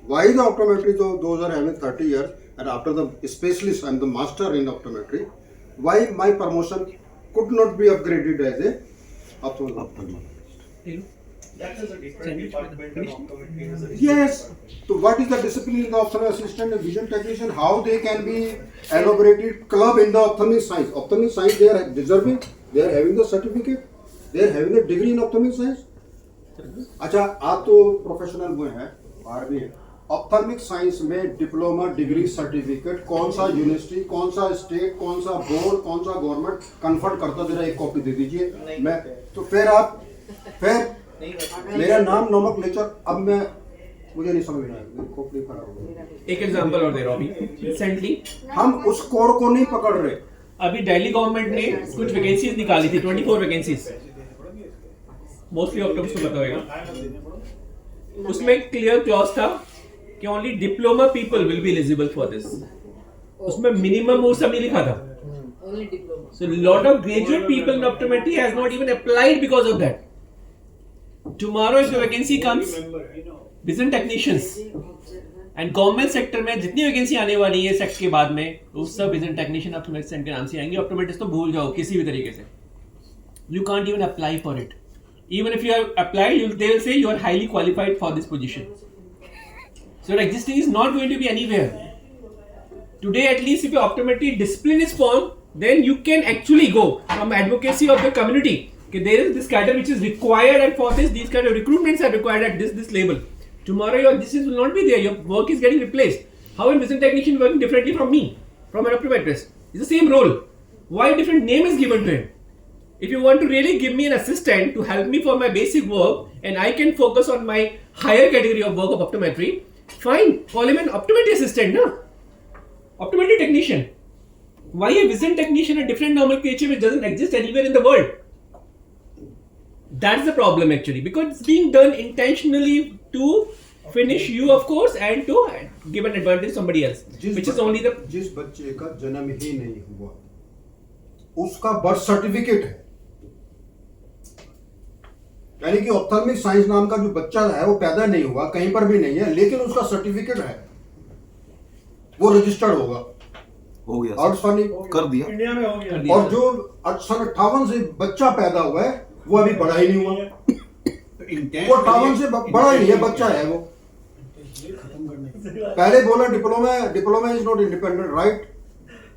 Why the optometry, those are having 30 years, and after the specialist and the master in optometry, why my promotion could not be upgraded as a ophthalmologist? That is a different department and optometry is a Yes. So what is the discipline in the ophthalmic assistant and vision technician? How they can be elaborated club in the ophthalmic science? Ophthalmic science they are deserving. They are having the certificate. They are having the degree in ophthalmic science. अच्छा, आप तो professional हुए हैं, बाहर भी हैं. Ophthalmic science में diploma degree certificate कौन सा यूनिवर्सिटी, कौन सा स्टेट, कौन सा बोर्ड, कौन सा गवर्नमेंट कन्फर्ट करता? जरा एक कॉपी दे दीजिए. मैं तो फिर मेरा नाम नमक नेचर. अब मैं मुझे नहीं समझ रहा है, कॉपी खराब हो गई. एक एग्जांपल और दे रहा हूँ अभी रिसेंटली. हम उस कोड को नहीं पकड़ रहे. अभी दिल्ली गवर्नमेंट ने कुछ वैकेंसीज निकाली थी, 24 वैकेंसीज, मोस्टली ऑप्टम्स को पता होगा. उसमें क्लियर क्लॉज था कि only diploma people will be eligible for this. उसमें मिनिमम वो सब नहीं लिखा था. Only diploma. So lot of graduate people in optometry has not even applied because of that. Tomorrow if the vacancy comes, vision technicians and government sector में जितनी vacancy आने वाली है सेक्ट के बाद में, उस सब विजन टेक्नीशियन ऑप्टोमेट्रिस्ट के नाम से आएंगे. ऑप्टोमेट्रिस्ट तो भूल जाओ किसी भी तरीके से. You can't even apply for it. Even if you have applied, they will say you are highly qualified for this position. So your existing is not going to be anywhere. Today, at least, if your optometry discipline is formed, then you can actually go from advocacy of the community. Okay, there is this cadre which is required, and for this, these kind of recruitments are required at this label. Tomorrow, your disease will not be there. Your work is getting replaced. How is vision technician working differently from me, from an optometrist? It's the same role. Why a different name is given to him? If you want to really give me an assistant to help me for my basic work, and I can focus on my higher category of work of optometry, fine, call him an optometry assistant, no? Optometry technician. Why a vision technician, a different nomenclature which doesn't exist anywhere in the world? That's the problem actually, because it's being done intentionally to finish you, of course, and to give an advantage to somebody else, which is only the. जिस बच्चे का जन्म ही नहीं हुआ, उसका birth certificate है. यानी कि ऑप्थेल्मिक साइंस नाम का जो बच्चा है वो पैदा नहीं हुआ, कहीं पर भी नहीं है, लेकिन उसका सर्टिफिकेट है, वो रजिस्टर्ड होगा. हो गया और कर दिया इंडिया में हो गया. और जो सन 58 से बच्चा पैदा हुआ है वो अभी बड़ा ही नहीं हुआ. वो 58 से बड़ा ही नहीं है, बच्चा है वो. पहले बोला diploma is not independent, right?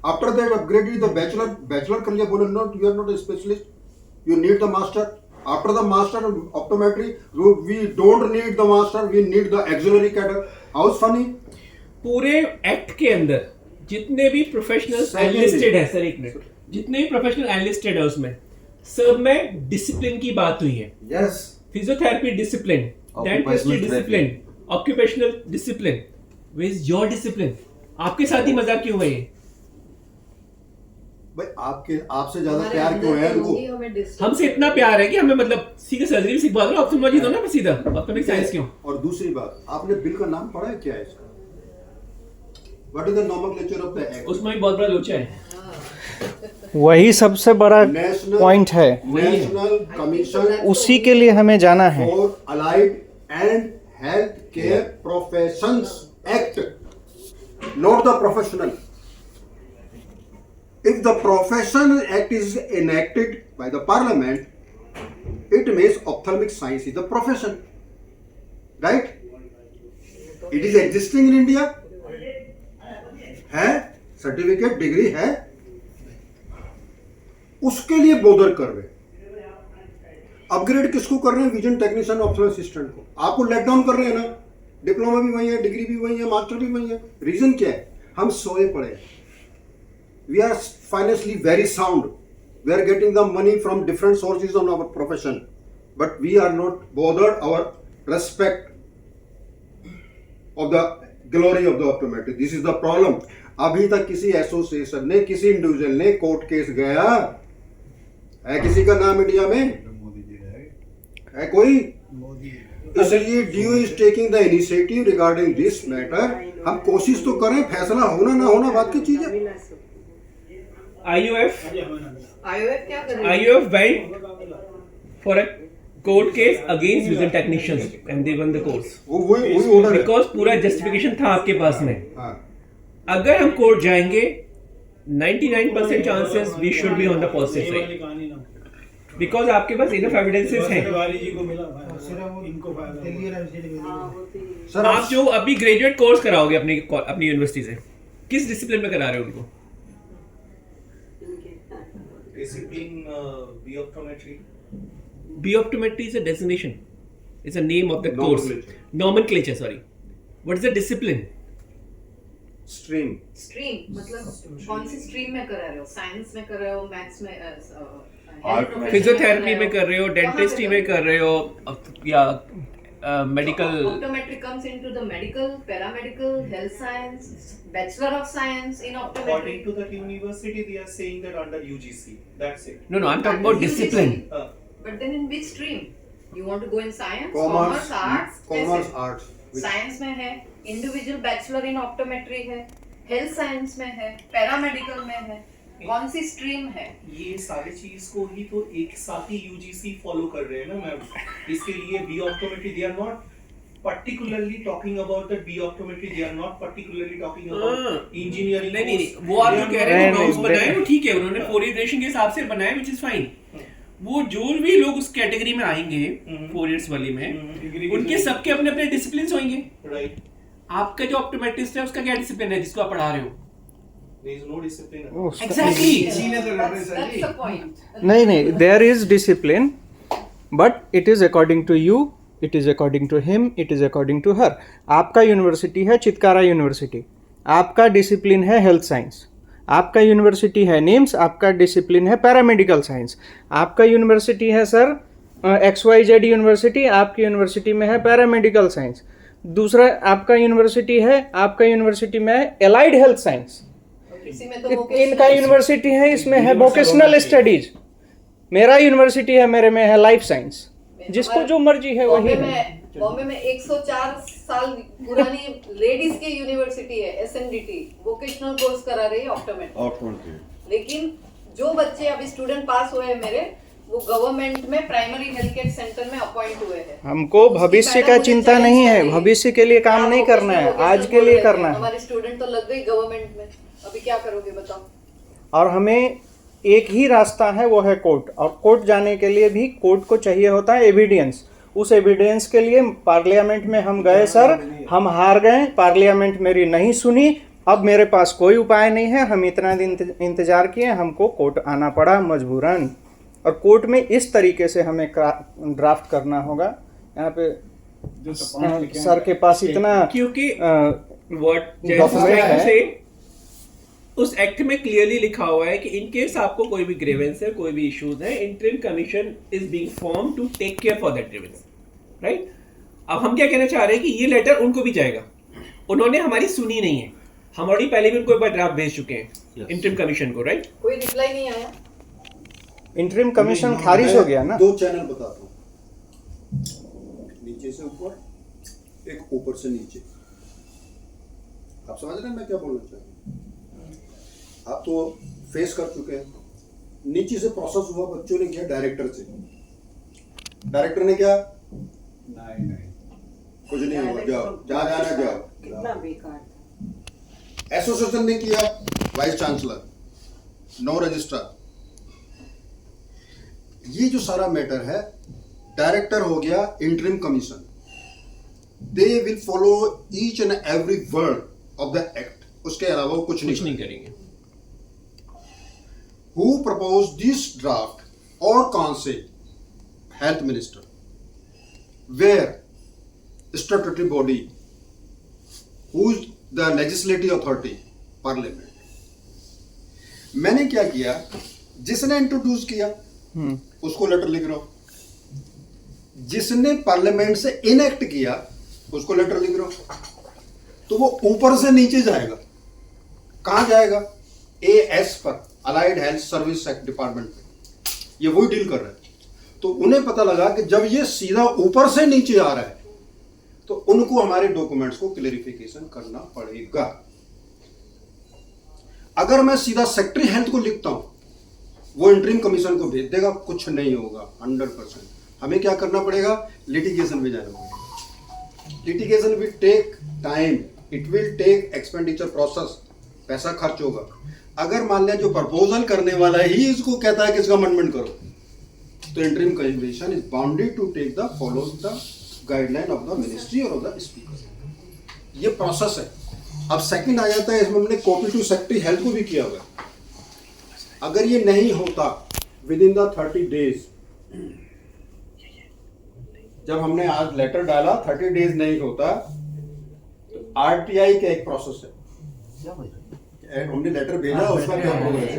After that upgraded the bachelor कर लिया, बोले not, you are not a specialist, you need the master. After the master optometry we don't need the master, we need the ancillary cadre. How funny. पूरे act के अंदर जितने भी professionals enlisted है sir, एक मिनट, जितने भी professional enlisted है उसमें सब में डिसिप्लिन की बात हुई है. Yes. Physiotherapy discipline, dentistry discipline, occupational discipline. Where is your discipline? आपके साथ ही मजाक क्यों है ये? भाई आपसे ज्यादा प्यार क्यों है इनको? हमसे इतना प्यार है कि हमें मतलब सीधे सर्जरी भी सिखवा दो, ऑप्थेल्मोलॉजी दो ना सीधा, ऑप्टोमेट्रिक साइंस क्यों? और दूसरी बात, आपने बिल का नाम पढ़ा है क्या है इसका? What is the nomenclature of the act? उसमें भी बहुत बड़ा लोचा है. वही सबसे बड़ा पॉइंट है, नेशनल कमीशन उसी के लिए हमें जाना है. For allied and health care professions act, not the professional. If the Professional Act is enacted by the Parliament, it means ophthalmic science is the profession, right? It is existing in India. है, certificate degree है, उसके लिए bother कर रहे. Upgrade किसको कर रहे हैं? विजन टेक्नीशियन, ऑप्शनल असिस्टेंट को. आपको लेट डाउन कर रहे हैं ना. डिप्लोमा भी वही है, डिग्री भी वही है, मास्टर भी वही है. रीजन क्या है? हम सोए पड़े हैं. We are financially very sound. We are getting the money from different sources on our profession, but we are not bothered our respect of the glory of the optometry. This is the problem. अभी तक किसी association ने, किसी individual ने court case गया है? किसी का नाम इंडिया में है कोई? इसलिए DO is taking the initiative regarding this matter. हम कोशिश तो करें, फैसला होना ना होना बात की चीज है. IOF क्या कर रहे हैं? IOF went for a court case against vision technicians and they won the case. Because पूरा justification था आपके पास में. अगर हम कोर्ट जाएंगे 99% chances we should be on the positive side because आपके पास enough evidences हैं. आप जो अभी ग्रेजुएट कोर्स कराओगे अपनी यूनिवर्सिटी से, किस डिसिप्लिन में करा रहे हो उनको? Discipline, B-optometry. B-optometry is a designation. It's a name of the course. Nomenclature, sorry. What is the discipline? Stream. Stream मतलब कौन सी स्ट्रीम में कर रहे हो? साइंस में कर रहे हो, मैथ्स में, फिजियोथेरेपी में कर रहे हो, डेंटिस्ट्री में कर रहे हो, या medical. Optometry comes into the medical, paramedical, health science, Bachelor of Science in Optometry. According to that university, they are saying that under UGC. That's it. No, I'm talking about discipline. But then in which stream? You want to go in science, commerce, arts? Commerce, arts. Science में है, individual Bachelor in Optometry है, health science में है, paramedical में है. कौन सी stream है? ये सारी चीज को ही तो एक साथ ही UGC फॉलो कर रहे हैं ना मैम. इसके लिए B-optometry they are not particularly talking about the B-optometry, they are not particularly talking about engineering. नहीं, वो आप जो कह रहे हैं नॉर्म्स बनाए वो ठीक है, उन्होंने 4 year duration के हिसाब से बनाए, which is fine. वो जो भी लोग उस कैटेगरी में आएंगे 4 years वाली में, उनके सबके अपने अपने डिसिप्लिन होंगे. राइट. आपका जो ऑप्टोमेट्रिस्ट है उसका क्या डिसिप्लिन है जिसको आप पढ़ा रहे हो? There is no discipline. Exactly. That's the point. नहीं, there is discipline, but it is according to you, it is according to him, it is according to her. आपका यूनिवर्सिटी है चितकारा यूनिवर्सिटी, आपका डिसिप्लिन है हेल्थ साइंस. आपका university है निम्स, आपका discipline है paramedical science. आपका यूनिवर्सिटी है सर XYZ यूनिवर्सिटी, आपकी यूनिवर्सिटी में है पैरामेडिकल साइंस. दूसरा आपका यूनिवर्सिटी में है एलाइड हेल्थ साइंस. इनका यूनिवर्सिटी है, इसमें है वोकेशनल स्टडीज. मेरा यूनिवर्सिटी है, मेरे में है लाइफ साइंस. जिसको जो मर्जी है वही है. बॉम्बे में 104 साल पुरानी लेडीज की यूनिवर्सिटी है, SNDT, वोकेशनल कोर्स करा रही है ऑप्टोमेट्री. लेकिन जो बच्चे अभी स्टूडेंट पास हुए हैं मेरे, वो गवर्नमेंट में प्राइमरी हेल्थ केयर सेंटर में अपॉइंट हुए हैं. हमको भविष्य का चिंता नहीं है, भविष्य के लिए काम नहीं करना है, आज के लिए करना है. हमारे स्टूडेंट तो लग गई गवर्नमेंट में, अभी क्या करोगे बताओ? और हमें एक ही रास्ता है, वो है कोर्ट. और कोर्ट जाने के लिए भी कोर्ट को चाहिए होता है एविडेंस. उस एविडेंस के लिए पार्लियामेंट में हम गए सर, हम हार गए, पार्लियामेंट मेरी नहीं सुनी, अब मेरे पास कोई उपाय नहीं है, हम इतना दिन इंतजार किए, हमको कोर्ट आना पड़ा मजबूरन। और कोर्ट में इस तरीके से हमें ड्राफ्ट करना होगा। यहाँ पे सर के पास इतना क्योंकि डॉक्यूमेंट है, उस एक्ट में क्लियरली लिखा हुआ है कि इन केस आपको कोई भी ग्रीवेंस है, कोई भी इश्यूज है, interim commission is being form to take care for that grievance, right. अब हम क्या कहना चाह रहे हैं कि ये लेटर उनको भी जाएगा, उन्होंने हमारी सुनी नहीं है, हम ऑलरेडी पहले भी उनको एक बार ड्राफ्ट भेज चुके हैं इंटरिम कमीशन को, राइट। कोई रिप्लाई नहीं आया, इंटरिम कमीशन खारिज हो गया ना। 2 चैनल बताता हूँ, नीचे से ऊपर, एक ऊपर से नीचे। आप समझ रहे हैं मैं क्या बोलना चाहता हूँ? आप तो फेस कर चुके हैं। नीचे से प्रोसेस हुआ, बच्चों ने किया डायरेक्टर से, डायरेक्टर ने क्या, नहीं कुछ नहीं हुआ, जाओ जहाँ जाना जाओ। कितना बेकार। एसोसिएशन ने किया, वाइस चांसलर, नो रजिस्ट्रार। ये जो सारा मैटर है, डायरेक्टर हो गया interim commission, they will follow each and every word of the act, उसके अलावा वो कुछ नहीं करेंगे। Who proposed this draft or council? Health Minister. Where statutory body? Who's the legislative authority? Parliament. मैंने क्या किया, जिसने इंट्रोड्यूस किया उसको लेटर लिख रहा हूं, जिसने पार्लियामेंट से इनएक्ट किया उसको लेटर लिख रहा हूं। तो वो ऊपर से नीचे जाएगा, कहां जाएगा, AS पर, allied health service act department पे, ये वही डील कर रहे हैं। तो उन्हें पता लगा कि जब ये सीधा ऊपर से नीचे आ रहा है तो उनको हमारे डॉक्यूमेंट्स को क्लेरिफिकेशन करना पड़ेगा। अगर मैं सीधा सेक्रेटरी हेल्थ को लिखता हूं, वो इंटरिम कमीशन को भेज देगा, कुछ नहीं होगा 100%। हमें क्या करना पड़ेगा, लिटिगेशन में जाना पड़ेगा। Litigation will take time, it will take expenditure process, पैसा खर्च होगा। अगर मान लिया जो प्रपोजल करने वाला ही इसको कहता है कि इसका अमेंडमेंट करो, तो interim commission is bounded to take the follow the guideline of the ministry और ऑफ द स्पीकर। ये प्रोसेस है। अब सेकंड आ जाता है, इसमें हमने कॉपी टू सेक्रेटरी हेल्थ को भी किया हुआ है। अगर ये नहीं होता विद इन द 30 डेज, जब हमने आज लेटर डाला 30 डेज नहीं होता, तो RTI का एक प्रोसेस है, हमने लेटर भेजा उसका क्या प्रोग्रेस है।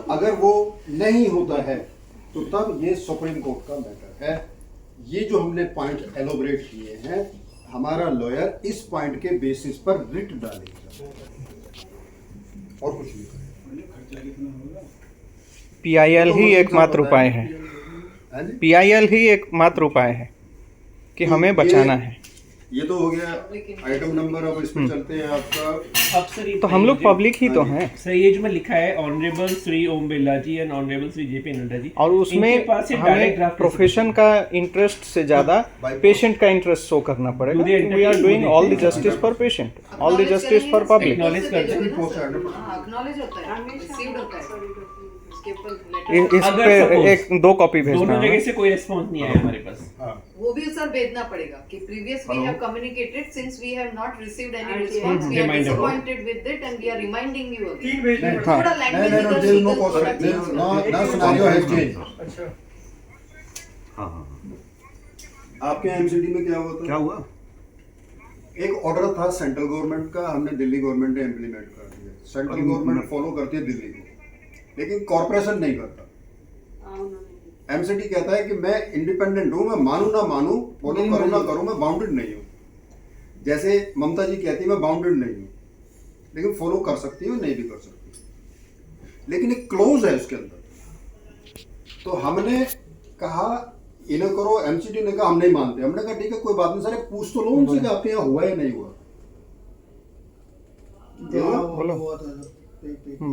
अगर वो नहीं होता है तो तब ये सुप्रीम कोर्ट का मैटर है। ये जो हमने पॉइंट एलोबरेट किए हैं, हमारा लॉयर इस पॉइंट के बेसिस पर रिट डालेगा और कुछ नहीं। PIL ही एकमात्र उपाय है, PIL ही एकमात्र उपाय है कि हमें बचाना है। ये तो हो गया आइटम नंबर। अब इसमें चलते हैं आपका, अब सर तो हम लोग पब्लिक ही तो हैं सर। ये जो मैं लिखा है honourable Shri Om Birla ji and honourable Shri JP Nadda ji, और उसमें हमें प्रोफेशन का इंटरेस्ट से ज्यादा पेशेंट का इंटरेस्ट शो करना पड़ेगा। We are doing all the justice for patient, all the justice for public. Acknowledge करते हैं, एक्नॉलेज होता है, रिसीव्ड होता है। इस पे 1-2 कॉपी भेजना। दोनों जगह से कोई रिस्पांस नहीं आया हमारे पास। वो भी सर भेजना पड़ेगा कि previous we have communicated, since we have not received any response, we are disappointed with it and we are reminding you again. थोड़ा language आपके MCD में क्या हुआ था? क्या हुआ? एक ऑर्डर था सेंट्रल गवर्नमेंट का, हमने दिल्ली गवर्नमेंट ने इम्प्लीमेंट कर दिया। सेंट्रल गवर्नमेंट फॉलो करती है दिल्ली को, लेकिन कॉर्पोरेशन नहीं करता। MCD कहता है कि मैं इंडिपेंडेंट हूं, मैं मानू ना मानू, फॉलो करूं ना करूं, मैं बाउंडेड नहीं हूं। जैसे ममता जी कहती है मैं बाउंडेड नहीं हूं, लेकिन फॉलो कर सकती हूँ, नहीं भी कर सकती, लेकिन एक क्लोज है उसके अंदर। तो हमने कहा इन्हें करो, MCD ने कहा हम नहीं मानते। हमने कहा ठीक है कोई बात नहीं, सारे पूछ तो लो उनसे कि आपके यहाँ हुआ या नहीं हुआ।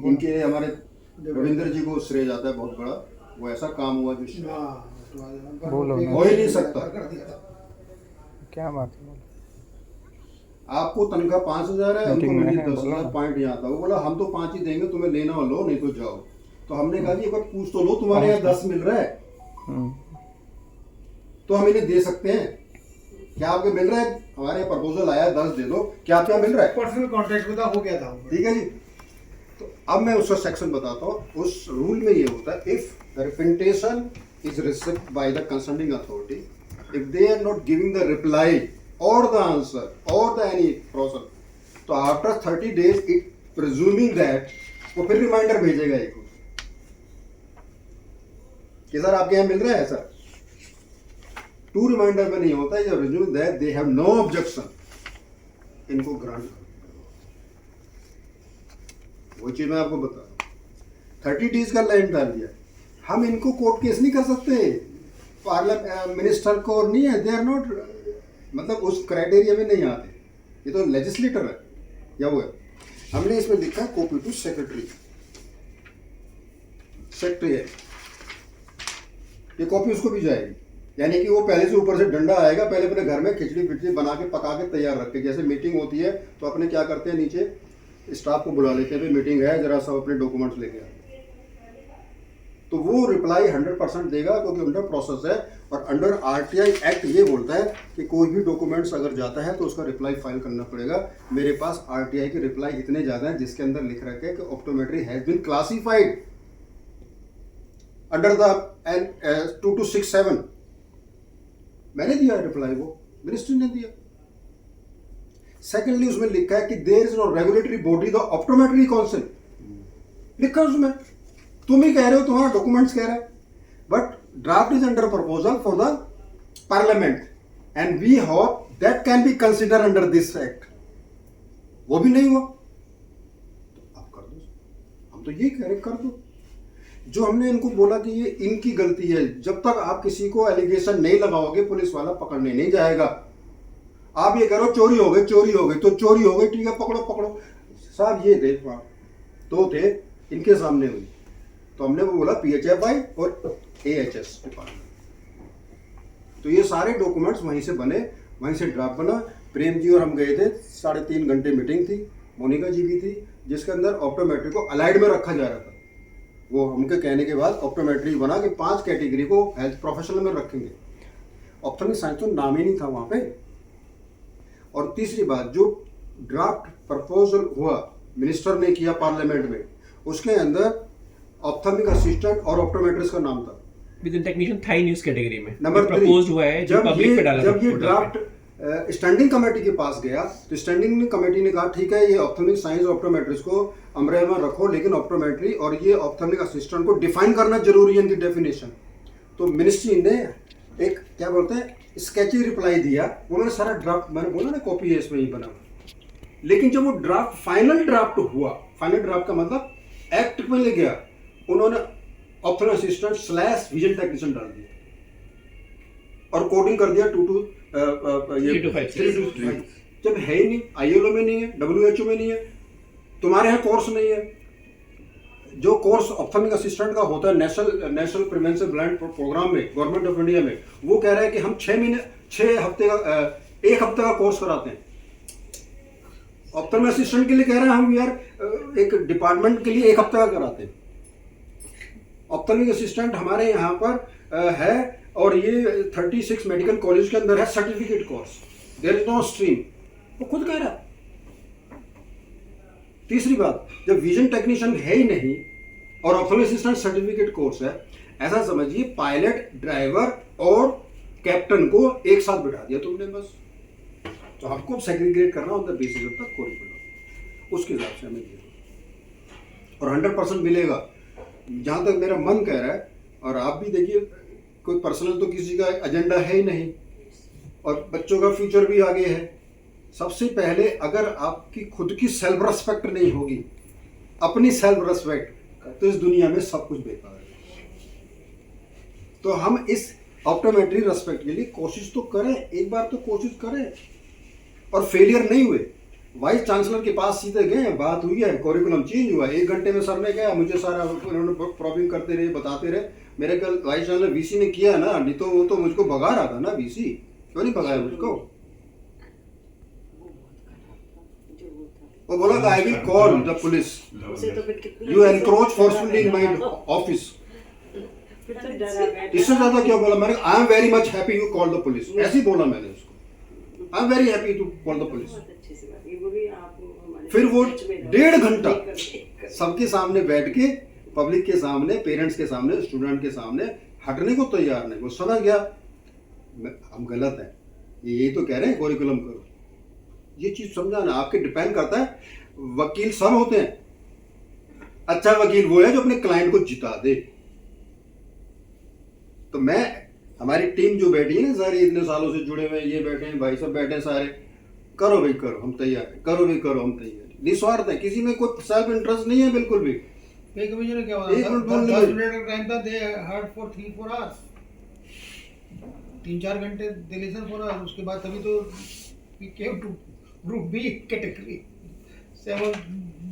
इनके हमारे रविंद्र जी को श्रेय जाता है बहुत बड़ा, वो ऐसा काम हुआ जो बोलो हो ही नहीं सकता। क्या बात है। आपको तनख्वाह 5,000 है, उनको मिली 10,000, पॉइंट यहाँ था। वो बोला हम तो 5 ही देंगे, तुम्हें लेना हो लो, नहीं तो जाओ। तो हमने कहा जी एक बार पूछ तो लो, तुम्हारे यहाँ 10 मिल रहा है तो हम इन्हें दे सकते हैं क्या? आपके मिल रहा है? हमारे प्रपोजल आया 10 दे दो, क्या आपके यहाँ मिल रहा है? पर्सनल कॉन्ट्रैक्ट में हो गया था। ठीक है जी। तो अब मैं उसका सेक्शन बताता हूँ। उस रूल में ये होता है, if the representation is received by the concerning authority, if they are not giving the reply or the answer or the any process, तो after 30 days it presuming that वो फिर रिमाइंडर भेजेगा एक कि सर आपके यहाँ मिल रहा है सर। 2 रिमाइंडर में नहीं होता, ये presuming that they have no objection, इनको ग्रांट। वो चीज मैं आपको बता रहा हूँ। 30 डेज का लाइन डाल दिया, हम इनको कोर्ट केस नहीं कर सकते, पार्लियामेंट मिनिस्टर को नहीं है, दे आर नॉट, मतलब उस क्राइटेरिया में नहीं आते, ये तो लेजिस्लेटर है या वो है। हमने इसमें लिखा है कॉपी टू सेक्रेटरी है, ये कॉपी उसको भी जाएगी, यानी कि वो पहले से ऊपर से डंडा आएगा, पहले अपने घर में खिचड़ी पिचड़ी बना के पका के तैयार रख के, जैसे मीटिंग होती है तो अपने क्या करते हैं, नीचे स्टाफ को बुला लेते हैं, मीटिंग है जरा सब अपने डॉक्यूमेंट्स लेके आए, तो वो रिप्लाई 100% देगा क्योंकि अंडर प्रोसेस है। और अंडर आरटीआई एक्ट ये बोलता है कि कोई भी डॉक्यूमेंट्स अगर जाता है तो उसका रिप्लाई फाइल करना पड़ेगा। मेरे पास आरटीआई के रिप्लाई इतने ज़्यादा हैं जिसके अंदर लिख रखा है कि optometry has been classified under the 2267। मैंने दिया रिप्लाई, वो मिनिस्ट्री ने दिया। सेकेंडली उसमें लिखा है कि there is no regulatory body the optometry council, लिखा उसमें। तुम ही कह रहे हो, तुम्हारा डॉक्यूमेंट्स कह रहा है, but draft is under proposal for the parliament and we hope that can be consider under this act. वो भी नहीं हुआ तो आप कर दो, हम तो ये कह रहे कर दो। जो हमने इनको बोला कि ये इनकी गलती है, जब तक आप किसी को एलिगेशन नहीं लगाओगे पुलिस वाला पकड़ने नहीं जाएगा। आप ये करो चोरी हो गई तो चोरी हो गई, ठीक है पकड़ो। साहब ये थे तो थे, इनके सामने हुई, तो हमने वो बोला PHFI और AHS डिपार्टमेंट। तो ये सारे डॉक्यूमेंट्स वहीं से बने, वहीं से ड्राफ्ट बना। प्रेम जी और हम गए थे, 3.5 घंटे मीटिंग थी, मोनिका जी भी थी, जिसके अंदर ऑप्टोमेट्री को अलाइड में रखा जा रहा था। वो हमके कहने के बाद ऑप्टोमेट्री बना कि 5 कैटेगरी को हेल्थ प्रोफेशनल में रखेंगे। ऑप्थोमिक साइंस तो नाम ही नहीं था वहाँ पे। और तीसरी बात, जो ड्राफ्ट प्रपोजल हुआ मिनिस्टर ने किया पार्लियामेंट में, उसके अंदर ऑप्थोमिक असिस्टेंट और ऑप्टोमेट्रिस्ट का नाम था। विद टेक्नीशियन था ही उस कैटेगरी में। नंबर 3 प्रपोज्ड हुआ है जो पब्लिक पे डाला। जब ये ड्राफ्ट स्टैंडिंग कमेटी के पास गया तो स्टैंडिंग कमेटी ने कहा ठीक है, ये ऑप्थोमिक साइंस ऑप्टोमेट्रिस्ट को अम्ब्रेला में रखो, लेकिन ऑप्टोमेट्री और ये ऑप्थोमिक असिस्टेंट को डिफाइन करना जरूरी है, इनकी डेफिनेशन। तो मिनिस्ट्री ने एक क्या बोलते हैं स्केची रिप्लाई दिया। वो मैंने सारा ड्राफ्ट, मैंने बोला ना कॉपी है इसमें ही बना। लेकिन जब वो ड्राफ्ट फाइनल ड्राफ्ट हुआ, फाइनल ड्राफ्ट का मतलब एक्ट में ले गया, उन्होंने ऑप्थोमिक असिस्टेंट / विजन टेक्नीशियन डाल दिया और कोडिंग कर दिया 325। जब है ही नहीं, ILO में नहीं है, WHO में नहीं है, तुम्हारे यहाँ कोर्स नहीं है। जो कोर्स ऑप्थोमिक असिस्टेंट का होता है नेशनल प्रिवेंशन ब्लाइंड प्रोग्राम में, गवर्नमेंट ऑफ इंडिया में, वो कह रहा है कि हम 6 हफ्ते का 1 हफ्ते का कोर्स कराते हैं। ऑप्थोमिक असिस्टेंट के लिए कह रहे हैं हम यार एक डिपार्टमेंट के लिए 1 हफ्ते का कराते हैं। ऑप्थोमिक असिस्टेंट हमारे यहाँ पर है और ये 36 मेडिकल कॉलेज के अंदर है certificate course, there is no stream, वो खुद कह रहा है। तीसरी बात, जब विजन टेक्नीशियन है ही नहीं और ऑप्थोमिक असिस्टेंट सर्टिफिकेट कोर्स है, ऐसा समझिए पायलट, ड्राइवर और कैप्टन को एक साथ बिठा दिया तुमने बस। तो हमको सेग्रीगेट करना on the basis of the curriculum, उसके हिसाब से हमें दिया और 100% मिलेगा। जहाँ तक मेरा मन कह रहा है, और आप भी देखिए, कोई पर्सनल तो किसी का एजेंडा है ही नहीं और बच्चों का फ्यूचर भी आगे है। सबसे पहले अगर आपकी खुद की सेल्फ रेस्पेक्ट नहीं होगी, अपनी सेल्फ रेस्पेक्ट, तो इस दुनिया में सब कुछ बेकार है। तो हम इस ऑप्टोमेट्री रेस्पेक्ट के लिए कोशिश तो करें, एक बार तो कोशिश करें, और फेलियर नहीं हुए। वाइस चांसलर के पास सीधे गए, बात हुई है, करिकुलम चेंज हुआ, 1 घंटे में सर ने कहा, मुझे सारा उन्होंने प्रॉब्लम करते रहे, बताते रहे। मेरे कल वाइस चांसलर VC ने किया ना, नहीं तो वो तो मुझको भगा रहा था ना VC, क्यों नहीं भगाया मुझको? I will call the police. You encroach forcefully in my office. इससे ज्यादा क्या बोला मैंने? I am very much happy you call the police. ऐसे ही बोला मैंने उसको. I am very happy to call the police. फिर वो 1.5 घंटा सबके सामने बैठ के, पब्लिक के सामने, पेरेंट्स के सामने, स्टूडेंट के सामने हटने को तैयार नहीं. वो समझ गया हम गलत हैं. यही तो कह रहे हैं करिकुलम करो. ये चीज समझाना आपके डिपेंड करता है. वकील सब होते हैं. अच्छा वकील वो है जो अपने क्लाइंट को जिता दे. तो मैं, हमारी टीम जो बैठी है ना सारी, इतने सालों से जुड़े हुए ये बैठे हैं, भाई सब बैठे हैं सारे, करो भाई करो, हम तैयार हैं. करो भाई करो, हम तैयार हैं. निस्वार्थ है, किसी में कोई सेल्फ इंटरेस्ट नहीं है बिल्कुल भी. पे कमिश्नर क्या हुआ? 10 मिनट का टाइम था. दे हर्ड फॉर 3-4 आवर्स. 3-4 घंटे दे लिसन फॉर आवर्स. उसके बाद तभी तो we came to group B category. 7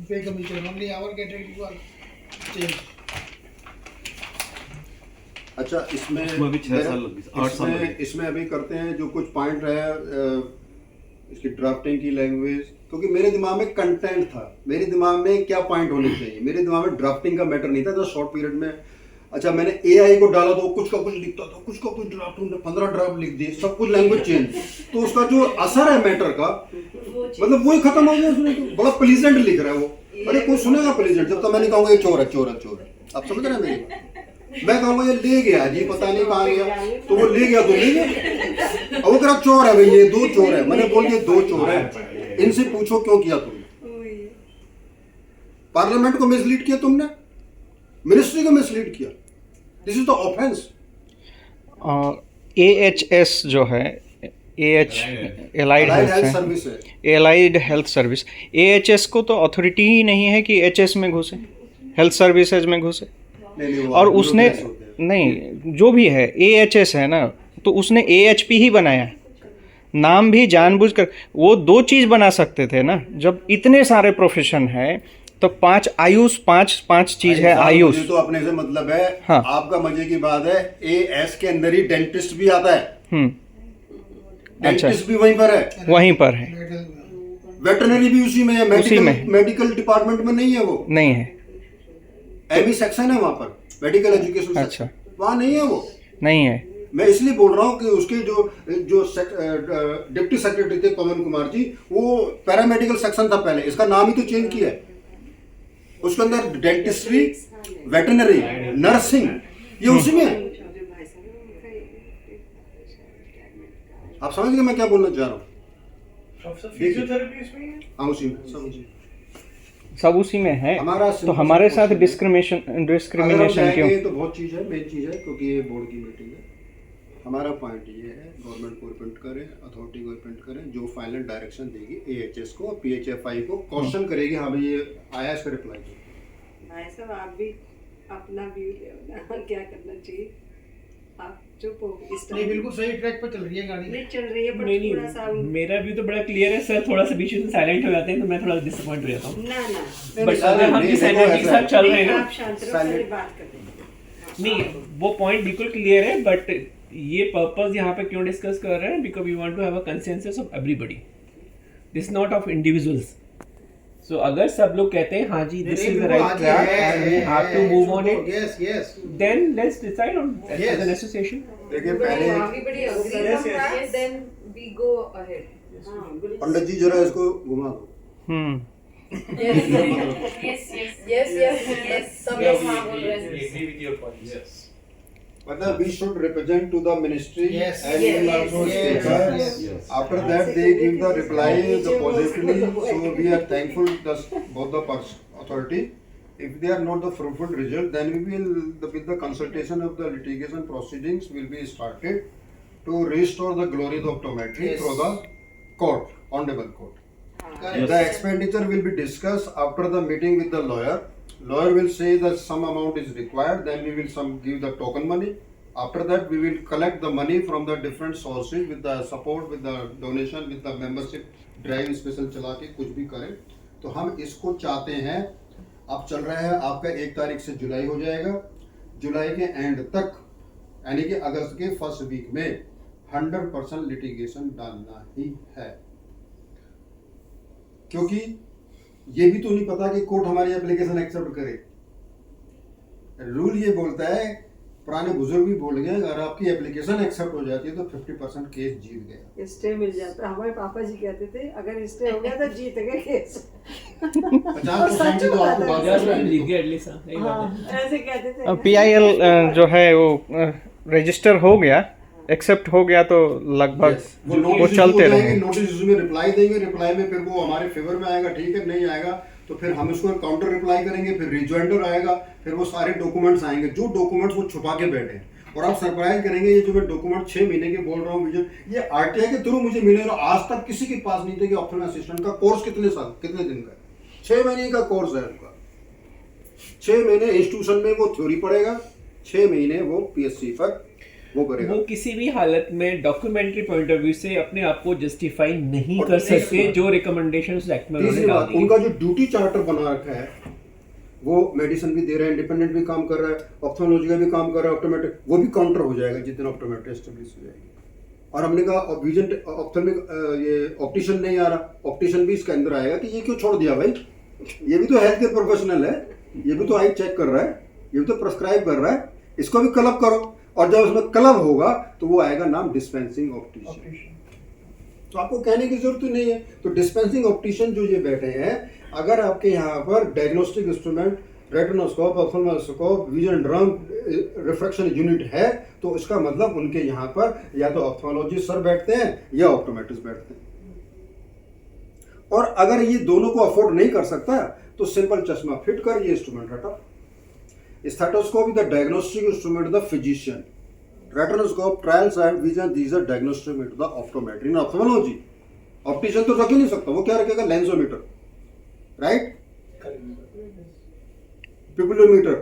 pay commissioner only our category was change. अच्छा इसमें भी 6 साल लग गए, 8 साल लग गए. इसमें अभी करते हैं जो कुछ पॉइंट रहे इसकी ड्राफ्टिंग की लैंग्वेज, क्योंकि मेरे दिमाग में कंटेंट था. मेरे दिमाग में क्या पॉइंट होने चाहिए. मेरे दिमाग में ड्राफ्टिंग का मैटर नहीं था. तो शॉर्ट पीरियड में अच्छा मैंने एआई को डाला तो कुछ का कुछ लिखता था, कुछ का कुछ ड्राफ्ट, 15 ड्राफ्ट लिख दिए, सब कुछ लैंग्वेज चेंज. तो उसका जो असर है मैटर का, मतलब वही खत्म हो गया. उसने तो बड़ा प्लीजेंट लिख रहा है वो. अरे कोई सुनेगा प्लीजेंट जब तक मैं नहीं कहूँगा ये चोर है, चोर है, चोर है. आप समझ रहे हैं मेरी बात? मैं कहूँगा ये ले गया जी, पता नहीं कहाँ गया, तो वो ले गया तो ले गया. अब वो कह रहा चोर है भाई, ये 2 चोर है. मैंने बोल दिया 2 चोर है. इनसे पूछो क्यों किया तुमने. पार्लियामेंट को मिसलीड किया तुमने, मिनिस्ट्री को मिसलीड किया. This is the offence. AHS जो है, एलाइड हेल्थ सर्विस, AHS को तो अथॉरिटी ही नहीं है कि HS में घुसे, हेल्थ सर्विसेज में घुसे. और उसने नहीं, जो भी है AHS है ना, तो उसने AHP ही बनाया है. नाम भी जानबूझकर. वो 2 चीज़ बना सकते थे ना. जब इतने सारे प्रोफेशन है तो 5 आयुष, 5 चीज है आयुष. तो अपने से मतलब है. हाँ. आपका मजे की बात है, AS के अंदर ही डेंटिस्ट भी आता है. डेंटिस्ट अच्छा. भी वहीं पर है. वहीं पर है. वेटरनरी भी उसी में है. मेडिकल डिपार्टमेंट में नहीं है वो. नहीं है. एमी सेक्शन है वहाँ पर, मेडिकल एजुकेशन. अच्छा. वहाँ नहीं है वो. नहीं है. मैं इसलिए बोल रहा हूँ कि उसके जो डिप्टी सेक्रेटरी थे पवन कुमार जी, वो पैरामेडिकल सेक्शन था पहले. इसका नाम ही तो चेंज किया है. उसके अंदर डेंटिस्ट्री, वेटरनरी, नर्सिंग, ये उसी में है. आप समझ गए मैं क्या बोलना चाह रहा हूँ. फिजियोथेरेपी इसमें है? हाँ उसी में, सब उसी में है. तो हमारे साथ डिस्क्रिमिनेशन क्यों? तो बहुत चीज़ है, मेन चीज़ है, क्योंकि ये बोर्ड की मीटिंग है. हमारा पॉइंट ये है, गवर्नमेंट को अपॉइंट करें, अथॉरिटी को अपॉइंट करें, जो फाइनल डायरेक्शन देगी AHS को, PHFI को क्वेश्चन करेगी. हाँ भाई ये आया, इसका रिप्लाई दो. भाई साहब आप भी अपना व्यू दो, क्या करना चाहिए. आप चुप हो. नहीं, बिल्कुल सही ट्रैक पर चल रही है गाड़ी. नहीं चल रही है, पर नहीं, थोड़ा सा मेरा व्यू तो बड़ा क्लियर है सर. थोड़ा सा बीच में साइलेंट हो जाते हैं तो मैं थोड़ा डिसअपॉइंट हो जाता हूँ. ना बट अगर हम जिस एनर्जी के साथ चल रहे हैं ना, आप शांत रहो, पहले बात कर दें. नहीं वो पॉइंट बिल्कुल क्लियर है. बट ये पर्पस यहाँ पे क्यों डिस्कस कर रहे हैं? Because we want to have a consensus of everybody, this not of individuals. So अगर सब लोग कहते हैं हाँ जी this is the right track and we have to move on it, then let's decide on as an association. देखिए पहले everybody agrees on that, then we go ahead. पंडित जी जरा इसको घुमा दो. Yes. सब लोग हाँ बोल रहे हैं. Agree with your point. Yes. मतलब we should represent to the ministry. Yes. And we will also speak. Yes. After that they give the reply the positively. So we are thankful to both the authority. If they are not the fruitful result, then we will, with the consultation of the litigation proceedings, will be started to restore the glory of optometry through the court, honorable court. Yes. The expenditure will be discussed after the meeting with the lawyer. Lawyer will say that some amount is required, then we will give the token money. After that, we will collect the money from the different sources with the support, with the donation, with the membership drive special चला के कुछ भी करें. तो हम इसको चाहते हैं. अब चल रहा है आपका 1 तारीख से जुलाई हो जाएगा. जुलाई के एंड तक यानी कि अगस्त के फर्स्ट वीक में 100% लिटिगेशन डालना ही है, क्योंकि ये भी तो नहीं पता कि कोर्ट हमारी एप्लीकेशन एक्सेप्ट करे। रूल ये बोलता है, पुराने बुजुर्ग भी बोल गए, अगर आपकी एप्लीकेशन एक्सेप्ट हो जाती है तो 50% केस जीत गया। स्टे मिल जाता। हमारे पापा जी कहते थे अगर स्टे हो गया तो जीत गए केस। 50% की तो आपको बात जीत गए एटलीस्ट। हाँ, ऐसे कहते थे। PIL जो है वो रजिस्टर हो गया, एक्सेप्ट हो गया तो लगभग वो चलते रहेंगे। नोटिस में रिप्लाई देंगे, रिप्लाई में फिर वो हमारे फेवर में आएगा, ठीक है, नहीं आएगा तो फिर हम इसको काउंटर रिप्लाई करेंगे, फिर रिजॉइंडर आएगा, फिर वो सारे डॉक्यूमेंट्स आएंगे जो डॉक्यूमेंट्स वो छुपा के बैठे हैं। और आप सरप्राइज करेंगे, ये जो मैं डॉक्यूमेंट 6 महीने के बोल रहा हूँ विजन, ये RTI के थ्रू मुझे मिले और आज तक किसी के पास नहीं थे कि ऑप्थेल्मिक असिस्टेंट का कोर्स कितने दिन का है। 6 महीने का कोर्स है उनका। 6 महीने इंस्टीट्यूशन में वो थ्योरी पढ़ेगा, 6 महीने वो PSC पर वो करेगा। वो किसी भी हालत में डॉक्यूमेंट्री पॉइंट ऑफ व्यू से अपने आप को जस्टिफाई नहीं कर सकते जो रिकमेंडेशंस एक्ट में उन्होंने डाल दी। उनका जो ड्यूटी चार्टर बना रखा है, वो मेडिसिन भी दे रहे हैं, इंडिपेंडेंट भी काम कर रहा है, ऑप्थेल्मोलॉजी का भी काम कर रहा है, ऑप्टोमेट्रिक, वो भी काउंटर हो जाएगा जिस दिन ऑप्टोमेट्री एस्टेब्लिश हो जाएगी। और हमने कहा विजन ऑप्थेल्मिक ये ऑप्टिशियन नहीं आ रहा, ऑप्टिशियन भी इसके अंदर आएगा कि ये क्यों छोड़ दिया भाई, ये भी तो हेल्थ केयर प्रोफेशनल है, ये भी तो आई चेक कर रहा है, ये भी तो प्रेस्क्राइब कर रहा है, इसको भी क्लब करो। और जब उसमें क्लब होगा तो वो आएगा नाम डिस्पेंसिंग ऑप्टिशियन। तो आपको कहने की जरूरत ही नहीं है। तो डिस्पेंसिंग ऑप्टिशियन जो ये बैठे हैं, अगर आपके यहाँ पर diagnostic instrument, retinoscope, ophthalmoscope, vision drum, refraction unit है, तो इसका मतलब उनके यहाँ पर या तो ऑप्थेल्मोलॉजिस्ट सर बैठते हैं या ऑप्टोमेट्रिस्ट बैठते हैं। और अगर ये दोनों को अफोर्ड नहीं कर सकता तो सिंपल चश्मा फिट कर ये इंस्ट्रूमेंट हटा। Stethoscope is the diagnostic instrument of the physician. Retinoscope, trials and vision, these are diagnostic instrument of the optometry in ophthalmology. Optician तो रख ही नहीं सकता, वो क्या रखेगा, लेंसोमीटर, राइट, पिपुलोमीटर,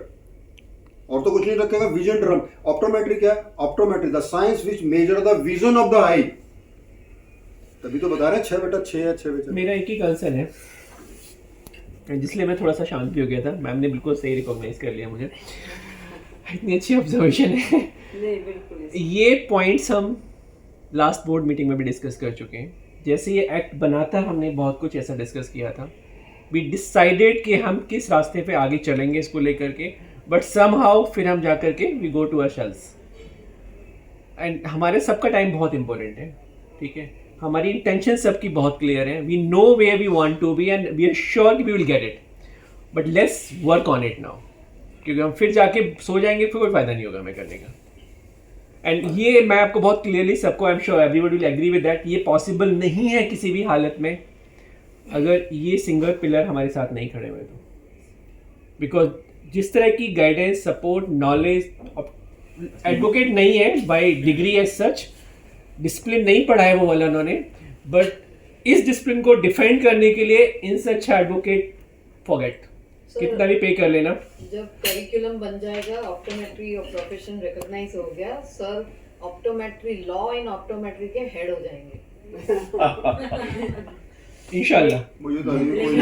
और तो कुछ नहीं रखेगा, विजन ड्रम। ऑप्टोमेट्री क्या, optometry the science which measure the vision of the eye. तभी तो बता रहे हैं 6 बेटा 6 है 6 बेटा। मेरा एक ही कंसर्न है जिसलिए मैं थोड़ा सा शांत भी हो गया था। मैम ने बिल्कुल सही रिकॉग्नाइज कर लिया मुझे, इतनी अच्छी ऑब्जर्वेशन है। ये पॉइंट्स हम लास्ट बोर्ड मीटिंग में भी डिस्कस कर चुके हैं। जैसे ये एक्ट बना था हमने बहुत कुछ ऐसा डिस्कस किया था। वी डिसाइडेड कि हम किस रास्ते पे आगे चलेंगे इसको लेकर के, बट समहाउ फिर हम जा कर के we go to our shells. And हमारे सबका टाइम बहुत इंपॉर्टेंट है, ठीक है, हमारी इंटेंशन सबकी बहुत क्लियर है। We know where we want to be and we are sure we will get it, but let's work on it now, क्योंकि हम फिर जाके सो जाएंगे फिर कोई फायदा नहीं होगा हमें करने का। एंड ये मैं आपको बहुत क्लियरली सबको, I am sure everybody will agree with that, ये पॉसिबल नहीं है किसी भी हालत में अगर ये सिंगल पिलर हमारे साथ नहीं खड़े हुए तो। बिकॉज जिस तरह की गाइडेंस, सपोर्ट, नॉलेज, एडवोकेट नहीं है by degree as such, discipline नहीं पढ़ा है वो वाला उन्होंने, बट इस डिसिप्लिन को डिफेंड करने के लिए इनसे अच्छा एडवोकेट फॉरगेट, कितना भी पे कर लेना। जब करिकुलम बन जाएगा, ऑप्टोमेट्री और प्रोफेशन रिकॉग्नाइज हो गया, sir optometry law in optometry के हेड हो जाएंगे इंशाल्लाह। मुझे तो अभी कोई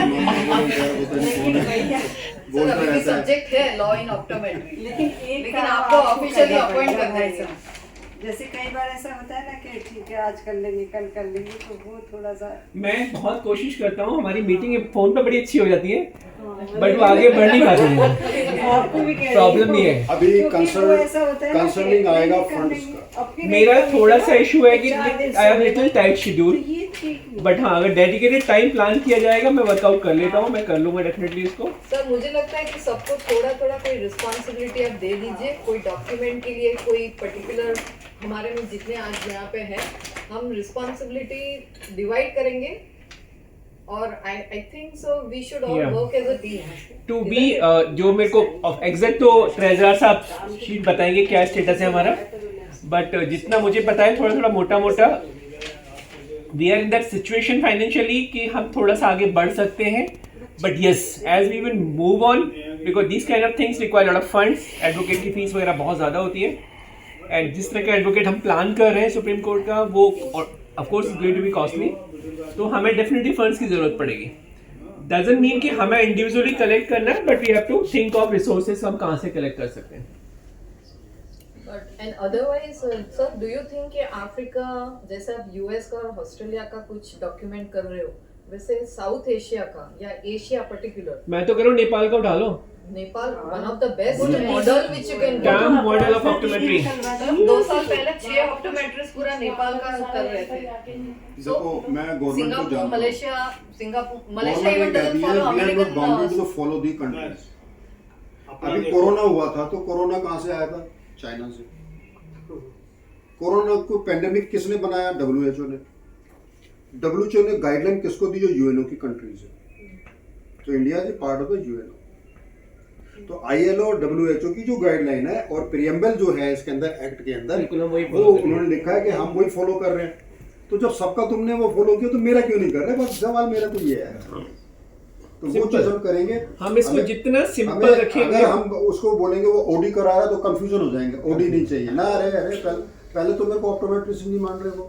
नहीं सब्जेक्ट है लॉ इन ऑप्टोमेट्री, लेकिन आपको ऑफिशियली अपॉइंट कर देंगे। जैसे कई बार ऐसा होता है ना कि ठीक है आज कर लेंगे, कल कर लेंगे, तो वो थोड़ा सा मैं बहुत कोशिश करता हूँ, हमारी मीटिंग फोन पे बड़ी अच्छी हो जाती है, बट वो आगे बढ़ नहीं पाती है, प्रॉब्लम ये है। अभी कंसर्निंग आएगा फंड्स का। मेरा थोड़ा सा इशू है कि I have little tight schedule, but हाँ अगर डेडिकेटेड टाइम प्लान किया जाएगा मैं वर्कआउट कर लेता हूँ, मैं कर लूँगा डेफिनेटली इसको। सर मुझे लगता है कि सबको थोड़ा थोड़ा कोई रिस्पॉन्सिबिलिटी आप दे दीजिए, कोई डॉक्यूमेंट के लिए कोई पर्टिकुलर, हमारे में जितने आज यहाँ पे हैं हम रिस्पॉन्सिबिलिटी डिवाइड करेंगे और I think so we should all work as a team to be. जो मेरे को एग्जैक्ट तो ट्रेजरर साहब शीट बताएंगे क्या स्टेटस है हमारा, बट जितना मुझे पता है थोड़ा थोड़ा मोटा मोटा we are in that situation financially कि हम थोड़ा सा आगे बढ़ सकते हैं, but yes as we will move on, because this kind of things require lot of funds, advocate की फीस वगैरह बहुत ज़्यादा होती है, एंड जिस तरह का एडवोकेट हम प्लान कर रहे हैं सुप्रीम कोर्ट का वो of course is going to be costly, तो हमें डेफिनेटली फंड्स की जरूरत पड़ेगी। डजंट मीन कि हमें इंडिविजुअली कलेक्ट करना है, but we have to think of resources हम कहाँ से कलेक्ट कर सकते हैं। But and otherwise sir do you think कि अफ्रीका जैसा यूएस का और ऑस्ट्रेलिया का कुछ डॉक्यूमेंट कर रहे हो, वैसे साउथ एशिया का या एशिया पर्टिकुलर, मैं तो कह रहा हूँ नेपाल का उठा लो। Nepal one of the best model which you can term model of optometry. 2 साल पहले 6 ऑप्टोमेट्रिस्ट पूरा नेपाल का कर रहे थे। देखो मैं गवर्नमेंट को जानता हूँ, Malaysia even doesn't follow American laws. Follow the countries. अभी कोरोना हुआ था तो कोरोना कहाँ से आया था? चाइना से। कोरोना को पेंडेमिक किसने बनाया? WHO ने। WHO ने गाइडलाइन किसको दी? जो यूएनओ की कंट्रीज है। तो India is part of the UNO. तो ILO और WHO की जो गाइडलाइन है और प्रियम्बल जो है इसके अंदर एक्ट के अंदर वो उन्होंने लिखा है कि हम वही फॉलो कर रहे हैं। तो जब सबका तुमने वो फॉलो किया तो मेरा क्यों नहीं कर रहे? बस सवाल मेरा तो ये है। तो वो चीज हम करेंगे। हम इसको जितना सिंपल रखेंगे, अगर हम उसको बोलेंगे वो ओडी करा रहा है तो कंफ्यूजन हो जाएंगे। ओडी नहीं चाहिए ना। अरे पहले तो मेरे को ऑप्टोमेट्रिस्ट नहीं मान रहे हो,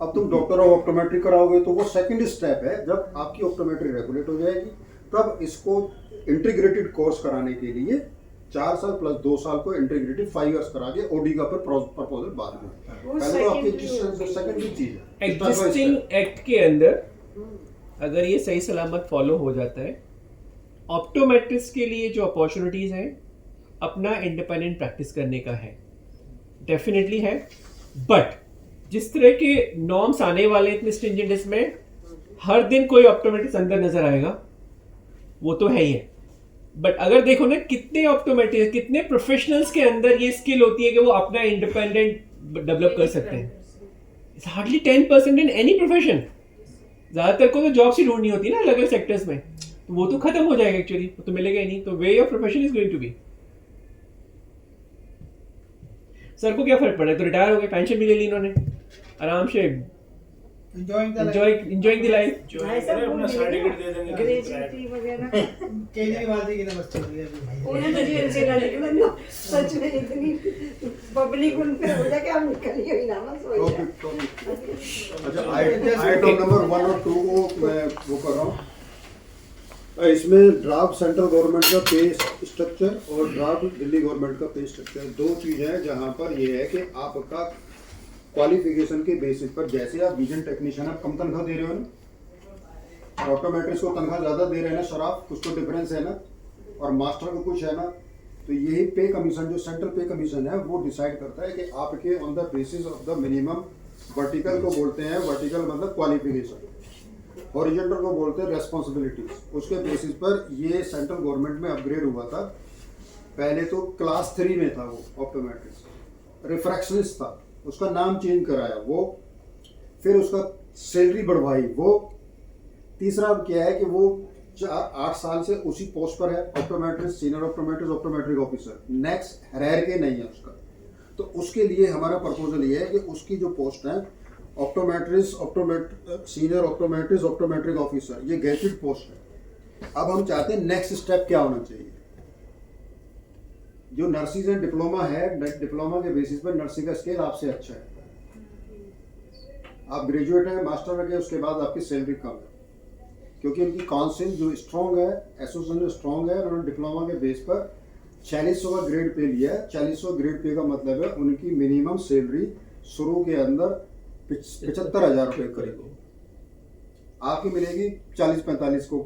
अब तुम डॉक्टर ऑफ ऑप्टोमेट्री कराओगे तो वो सेकंड स्टेप है। जब आपकी ऑप्टोमेट्री रेगुलेट हो जाएगी तब इसको इंटीग्रेटेड कोर्स कराने के लिए 4 साल प्लस 2 साल को इंटीग्रेटेड 5 इयर्स करा के ओडी का फिर प्रपोजल बाद में। पहले तो आपकी सेकंड की चीज है। एग्जिस्टिंग एक्ट के अंदर अगर ये सही सलामत फॉलो हो जाता है, ऑप्टोमेट्रिस्ट के लिए जो अपॉर्चुनिटीज हैं अपना इंडिपेंडेंट प्रैक्टिस करने का है, डेफिनेटली है। बट जिस तरह के नॉर्म्स आने वाले इतने स्ट्रिंजेंट, इसमें हर दिन कोई ऑप्टोमेट्रिस्ट अंदर नजर आएगा, वो तो है ही है। बट अगर देखो ना कितने ऑप्टोमेट्रिस्ट, कितने प्रोफेशनल्स के अंदर ये स्किल होती है कि वो अपना इंडिपेंडेंट डेवलप कर सकते हैं। It's hardly 10% in any profession. ज्यादातर को तो जॉब्स ही ढूंढनी होती है ना अलग अलग सेक्टर्स में, तो वो तो खत्म हो जाएगा एक्चुअली, वो तो मिलेगा ही नहीं। तो way of profession is going to be. Sir को क्या फर्क पड़ा? तो रिटायर हो गए, पेंशन भी ले ली इन्होंने, आराम से enjoying the life। अपना सर्टिफिकेट दे देंगे। ग्रेजुएटी वगैरह केजरीवाल जी की नमस्ते हुई अभी भाई। उन्हें तो जेल से ना निकलना ना, सच में इतनी पब्लिक उन पे हो जाए कि हम निकल ही ना बस हो जाए। अच्छा, आइटम नंबर 1 और 2 को मैं वो कर रहा हूँ। इसमें ड्राफ्ट सेंट्रल गवर्नमेंट का पे स्ट्रक्चर और ड्राफ्ट दिल्ली गवर्नमेंट का पे स्ट्रक्चर, 2 चीज़ है जहाँ पर ये है कि आपका क्वालिफिकेशन के बेसिस पर, जैसे आप विजन टेक्नीशियन आप कम तनख्वाह दे रहे हो ना, ऑप्टोमेट्रिस्ट को तनख्वाह ज़्यादा दे रहे हैं ना सर आप, कुछ तो डिफरेंस है ना, और मास्टर को कुछ है ना। तो यही पे कमीशन जो सेंट्रल पे कमीशन है वो डिसाइड करता है कि आपके on the basis of the minimum, vertical को बोलते हैं, वर्टिकल मतलब क्वालिफिकेशन, हॉरिजॉन्टल को बोलते हैं रेस्पॉन्सिबिलिटीज, उसके बेसिस पर ये सेंट्रल गवर्नमेंट में अपग्रेड हुआ था। पहले तो क्लास 3 में था वो ऑप्टोमेट्रिस्ट, रिफ्रैक्शनिस्ट था, उसका नाम चेंज कराया वो, फिर उसका सैलरी बढ़वाई वो। तीसरा क्या है कि वो 8 साल से उसी पोस्ट पर है, optometrist, senior optometrist, optometric officer, next higher के नहीं है उसका। तो उसके लिए हमारा प्रपोजल ये है कि उसकी जो पोस्ट है optometrist, senior optometrist, optometric officer, ये गैजेटेड पोस्ट है। अब हम चाहते हैं नेक्स्ट स्टेप क्या होना चाहिए। जो नर्सिंग एंड डिप्लोमा है, डिप्लोमा के बेसिस पर नर्सिंग का स्केल आपसे अच्छा है, आप ग्रेजुएट हैं, मास्टर रखे, उसके बाद आपकी सैलरी कम है, क्योंकि उनकी काउंसिल जो स्ट्रॉन्ग है, एसोसिएशन जो स्ट्रॉन्ग है, उन्होंने डिप्लोमा के बेस पर 4600 का ग्रेड पे लिया है। 4600 ग्रेड पे का मतलब है उनकी मिनिमम सैलरी शुरू के अंदर 75,000 रुपये करीब, आपकी मिलेगी 40-45 को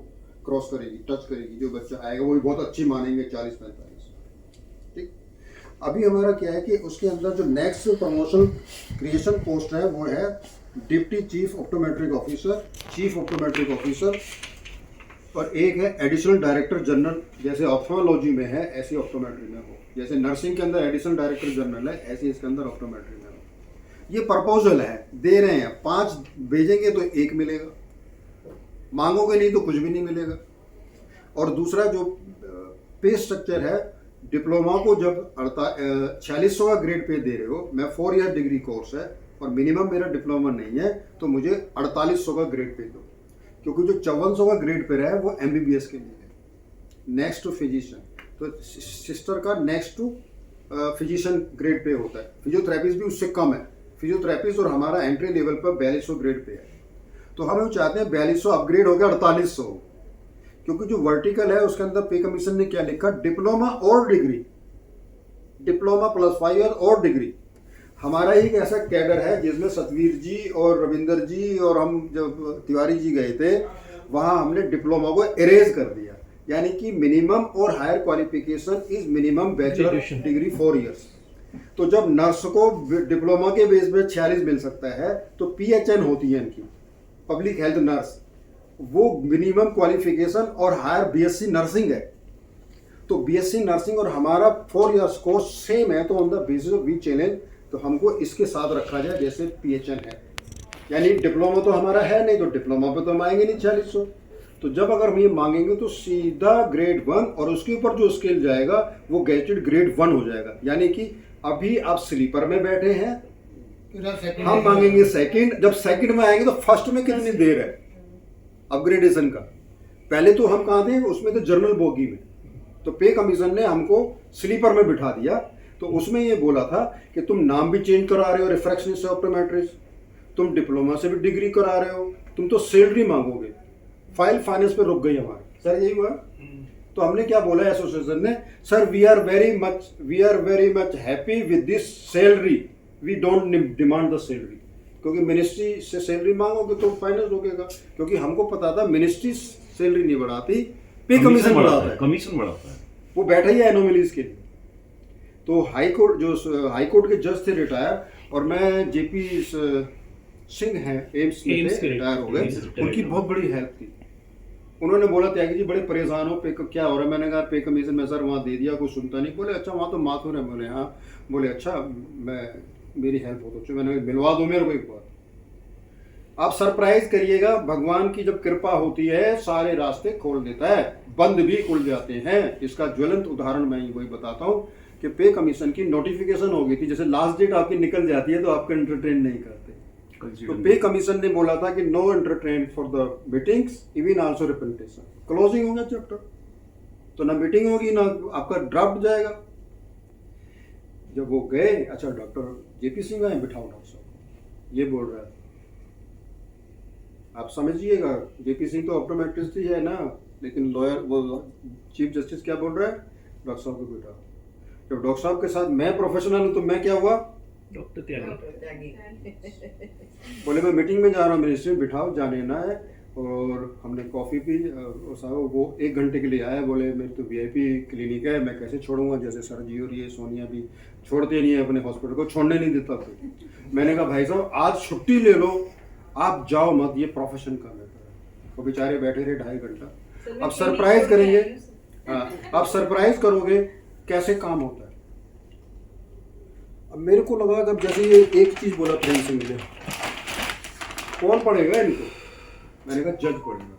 क्रॉस करेगी, टच करेगी। जो बच्चा आएगा वो भी बहुत अच्छी मानेंगे 40-45। ठीक, अभी हमारा क्या है कि उसके अंदर जो नेक्स्ट प्रमोशन क्रिएशन पोस्ट है वो है deputy chief optometric officer, chief optometric officer, और एक है एडिशनल डायरेक्टर जनरल। जैसे ऑप्थोलॉजी में है ऐसी ऑप्टोमेट्री में हो, जैसे नर्सिंग के अंदर एडिशनल डायरेक्टर जनरल है ऐसे इसके अंदर ऑप्टोमेट्री में हो। ये प्रपोजल है, दे रहे हैं, 5 भेजेंगे तो 1 मिलेगा, मांगोगे नहीं तो कुछ भी नहीं मिलेगा। और दूसरा जो पे स्ट्रक्चर है, डिप्लोमा को जब 4600 का ग्रेड पे दे रहे हो, मैं 4 ईयर डिग्री कोर्स है और मिनिमम मेरा डिप्लोमा नहीं है, तो मुझे 4800 का ग्रेड पे दो, क्योंकि जो 5400 का ग्रेड पे है वो MBBS के लिए है, नेक्स्ट टू फिजिशियन। तो सिस्टर का next to physician grade pay होता है। फिजियोथेरेपिस्ट भी उससे कम है, फिजियोथेरेपिस्ट और हमारा एंट्री लेवल पर 4200 ग्रेड पे है। तो हम चाहते हैं 4200 अपग्रेड हो गया 4800, क्योंकि जो वर्टिकल है उसके अंदर पे कमीशन ने क्या लिखा, डिप्लोमा और डिग्री, डिप्लोमा प्लस 5 ईयर और डिग्री। हमारा ही एक ऐसा कैडर है जिसमें सतवीर जी और रविंदर जी और हम जब तिवारी जी गए थे वहाँ हमने डिप्लोमा को इरेज कर दिया, यानी कि मिनिमम और higher qualification is minimum bachelor degree 4 years. तो जब नर्स को डिप्लोमा के बेस में 46 मिल सकता है, तो PHN होती है इनकी, पब्लिक हेल्थ नर्स, वो मिनिमम क्वालिफिकेशन और हायर BSc नर्सिंग है। तो BSc नर्सिंग और हमारा 4 इयर्स कोर्स सेम है, तो on the basis of we challenge तो हमको इसके साथ रखा जाए जैसे PHN है। यानी डिप्लोमा तो हमारा है नहीं, तो डिप्लोमा पे तो हम आएंगे नहीं 4600। तो जब अगर हम ये मांगेंगे तो सीधा ग्रेड 1 और उसके ऊपर जो स्केल जाएगा वो गैजेटेड ग्रेड 1 हो जाएगा। यानी कि अभी आप स्लीपर में बैठे हैं, हम मांगेंगे सेकंड, जब सेकंड में आएंगे तो फर्स्ट में कितनी देर है अपग्रेडेशन का। पहले तो हम कहाँ थे, उसमें तो जनरल बोगी में, तो पे कमीशन ने हमको स्लीपर में बिठा दिया। तो उसमें ये बोला था कि तुम नाम भी चेंज करा रहे हो, रिफ्रैक्शनिस्ट से ऑप्टोमेट्रिस्ट, तुम डिप्लोमा से भी डिग्री करा रहे हो, तुम तो सैलरी मांगोगे। फाइल फाइनेंस पे रुक गई हमारी, सर यही हुआ। तो हमने क्या बोला एसोसिएशन ने, sir we are very much happy with this salary, we don't demand the salary, क्योंकि मिनिस्ट्री से सैलरी मांगोगे तो फाइनेंस रोकेगा। क्योंकि हमको पता था मिनिस्ट्री सैलरी नहीं बढ़ाती, पे कमीशन बढ़ाता है, कमीशन बढ़ाता है, वो बैठा ही है एनोमलीज के लिए। तो हाई कोर्ट के जज थे रिटायर, और मैं JP सिंह हैं एम्स में थे, रिटायर हो गए, उनकी बहुत बड़ी हेल्प थी। उन्होंने बोला त्यागी जी बड़े परेशान हो, पे क्या हो रहा है। मैंने कहा पे कमीशन में सर वहाँ दे दिया, कुछ सुनता नहीं। बोले अच्छा वहाँ तो माथुर है। बोले हाँ। बोले अच्छा मेरी हेल्प हो तो मैंने मिलवा दो मेरे को एक बार। आप सरप्राइज करिएगा, भगवान की जब कृपा होती है सारे रास्ते खोल देता है, बंद भी खुल जाते हैं। इसका ज्वलंत उदाहरण मैं वही बताता हूँ कि पे कमीशन की नोटिफिकेशन हो गई थी, जैसे लास्ट डेट आपकी निकल जाती है तो आपको एंटरटेन नहीं करते। तो पे कमीशन ने बोला था कि know entertain for the meetings even also representation. Closing हो गया चैप्टर, तो ना मीटिंग होगी ना आपका ड्राफ्ट जाएगा। जब वो गए, अच्छा डॉक्टर JP सिंह आए, बिठाओ डॉक्टर साहब, ये बोल रहा है। आप समझिएगा, JP सिंह तो ऑप्टोमेट्रिस्ट ही है ना, लेकिन लॉयर वो चीफ जस्टिस क्या बोल रहा है, डॉक्टर साहब को बिठाओ। जब डॉक्टर साहब के साथ मैं प्रोफेशनल हूँ तो मैं क्या हुआ, डॉक्टर त्यागी। बोले मैं मीटिंग में जा रहा हूँ, मिनिस्ट्री बिठाओ, जाने ना है। और हमने कॉफ़ी पी, और साहब वो 1 घंटे के लिए आया। बोले मेरी तो VIP क्लिनिक है, मैं कैसे छोड़ूंगा, जैसे सर जी और ये सोनिया भी छोड़ते नहीं है अपने हॉस्पिटल को, छोड़ने नहीं देता। तो मैंने कहा भाई साहब आज छुट्टी ले लो, आप जाओ मत, ये प्रोफेशन का मैटर है। तो बेचारे बैठे रहे 2.5 घंटा। अब सरप्राइज करेंगे, हाँ आप सरप्राइज करोगे कैसे काम होता है। अब मेरे को लगा जब जैसे ये एक चीज बोला प्रेम सिंह ने, कौन पढ़ेगा इनको, मैंने कहा जज पढ़ेगा।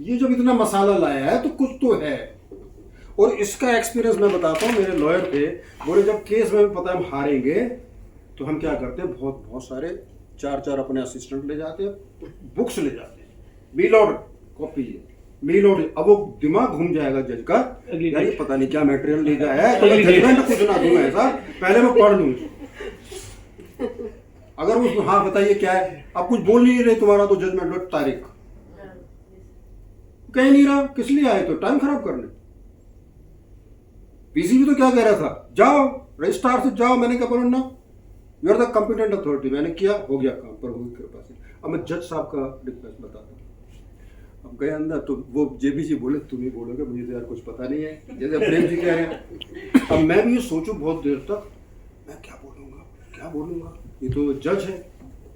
ये जब इतना मसाला लाया है तो कुछ तो है। और इसका एक्सपीरियंस मैं बताता हूँ, मेरे लॉयर थे, बोले जब केस में पता है हम हारेंगे तो हम क्या करते हैं, बहुत सारे 4 अपने असिस्टेंट ले जाते हैं, बुक्स ले जाते हैं, मील ऑर्डर कॉपी, मील ऑर्डर। अब वो दिमाग घूम जाएगा जज का, यार ये पता नहीं क्या मटेरियल ले गया है, तो जजमेंट कुछ ना दूंगा ऐसा, पहले मैं पढ़ लूँ। अगर वो हाँ बताइए क्या है, आप कुछ बोल नहीं रहे, तुम्हारा तो जजमेंट तारीख कह नहीं रहा, किस लिए आए, तो टाइम खराब करने। PCB तो क्या कह रहा था, जाओ रजिस्ट्रार से जाओ, मैंने क्या बोला ना, you are the competent authority. मैंने किया, हो गया काम, प्रभु की कृपा से। अब मैं जज साहब का रिक्वेस्ट बताता हूँ। अब गए अंदर तो वो JP जी बोले तुम ही बोलोगे, मुझे तो यार कुछ पता नहीं है, जैसे प्रेम जी कह रहे हैं। अब मैं भी ये सोचूं बहुत देर तक, मैं क्या बोलूँगा, ये तो जज है,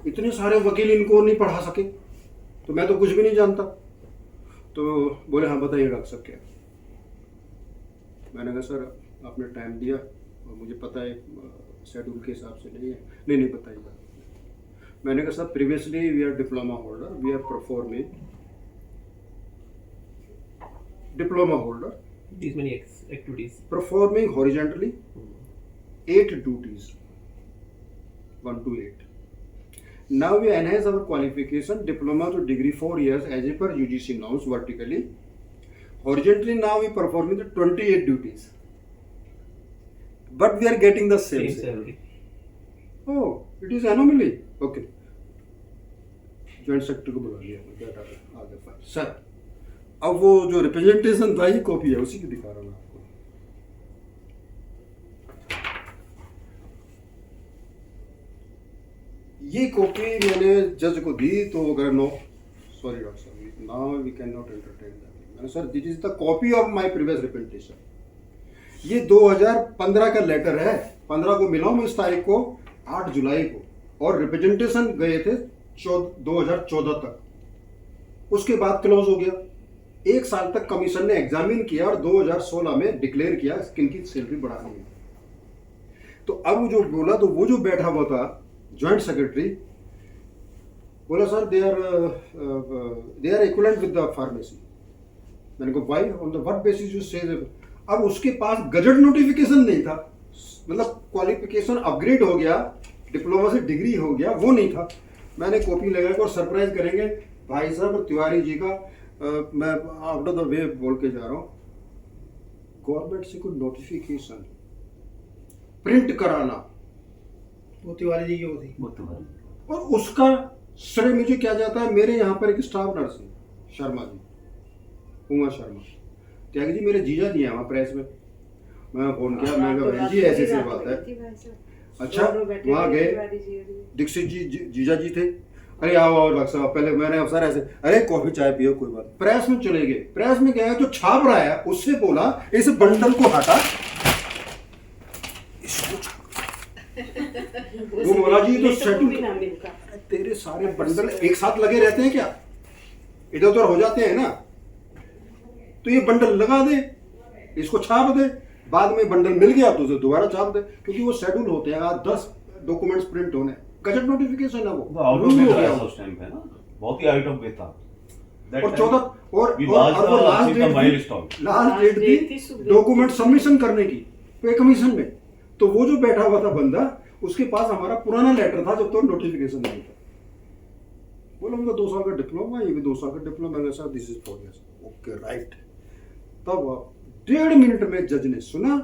इतने सारे वकील इनको नहीं पढ़ा सके, तो मैं तो कुछ भी नहीं जानता। तो बोले हाँ बताइए डॉक्टर साहब क्या। मैंने कहा सर आपने टाइम दिया और मुझे पता है शेड्यूल के हिसाब से नहीं है, नहीं बताइएगा। मैंने कहा sir previously we are diploma holder, we are performing diploma holder, these many activities, performing horizontally 8 duties, 1 to 8. Now we enhance our qualification diploma to degree 4 years as per UGC norms vertically. Horizontally now we performing the 28 duties, but we are getting the same salary. Oh, it is anomaly. Okay. Joint secretary को बुला लिया, आगे file sir. अब वो जो representation था ये copy है, उसी की दिखा रहा हूँ आपको। ये कॉपी मैंने जज को दी तो वो कह नो सॉरी डॉक्टर साहब, now we can not entertain that. मैंने sir this is the copy of my previous representation. ये 2015 का लेटर है, 15 को मिला हूं मैं इस तारीख को, 8 जुलाई को, और रिप्रेजेंटेशन गए थे 2014 तक, उसके बाद क्लोज हो गया। 1 साल तक कमीशन ने एग्जामिन किया और 2016 में डिक्लेयर किया किनकी सैलरी बढ़ानी है। तो अब जो बोला, तो वो जो बैठा हुआ था जॉइंट सेक्रेटरी बोला sir they are equivalent with the pharmacy. मैंने कहा why, on the what basis you say. अब उसके पास गजट नोटिफिकेशन नहीं था, मतलब क्वालिफिकेशन अपग्रेड हो गया, डिप्लोमा से डिग्री हो गया, वो नहीं था। मैंने कॉपी लगा और सरप्राइज करेंगे भाई साहब तिवारी जी का मैं आफ्टर द वे बोल के जा रहा हूँ, गवर्नमेंट से कोई नोटिफिकेशन प्रिंट कराना वो तिवारी जी की होती, और उसका श्रेय मुझे क्या जाता है। मेरे यहाँ पर एक स्टाफ नर्स है शर्मा जी, उमा शर्मा, त्यागी जी मेरे जीजा जी हैं वहाँ प्रेस में। मैं फोन किया, मैं कहा बहन जी ऐसी ऐसी बात है। अच्छा, वहाँ गए, दीक्षित जी जीजा जी थे, अरे आओ आओ डॉक्टर साहब, पहले मैंने सर ऐसे, अरे कॉफी चाय पियो कोई बात। प्रेस में चले गए, प्रेस में गया, जो छाप रहा है उससे बोला इस बंडल को हटा, वो बोला जी तो सेट, तेरे सारे बंडल एक साथ लगे रहते हैं क्या, इधर उधर हो जाते हैं ना, तो ये बंडल लगा दे, इसको छाप दे, बाद में बंडल मिल गया तो उसे दोबारा छाप दे, क्योंकि वो शेड्यूल होते हैं, 10 डॉक्यूमेंट्स प्रिंट होने, गजट नोटिफिकेशन है वो आउट ऑफ वे था उस टाइम पे ना, बहुत ही आउट ऑफ वे था। और 14 और वो लास्ट डेट थी डॉक्यूमेंट सबमिशन करने की पे कमीशन में। तो वो जो बैठा हुआ था बंदा, उसके पास हमारा पुराना लेटर था जब तो नोटिफिकेशन नहीं था। बोला उनका 2 साल का डिप्लोमा, ये भी 2 साल का डिप्लोमा, मैंने कहा this is 4 years, okay right. तब 1.5 मिनट में जज ने सुना,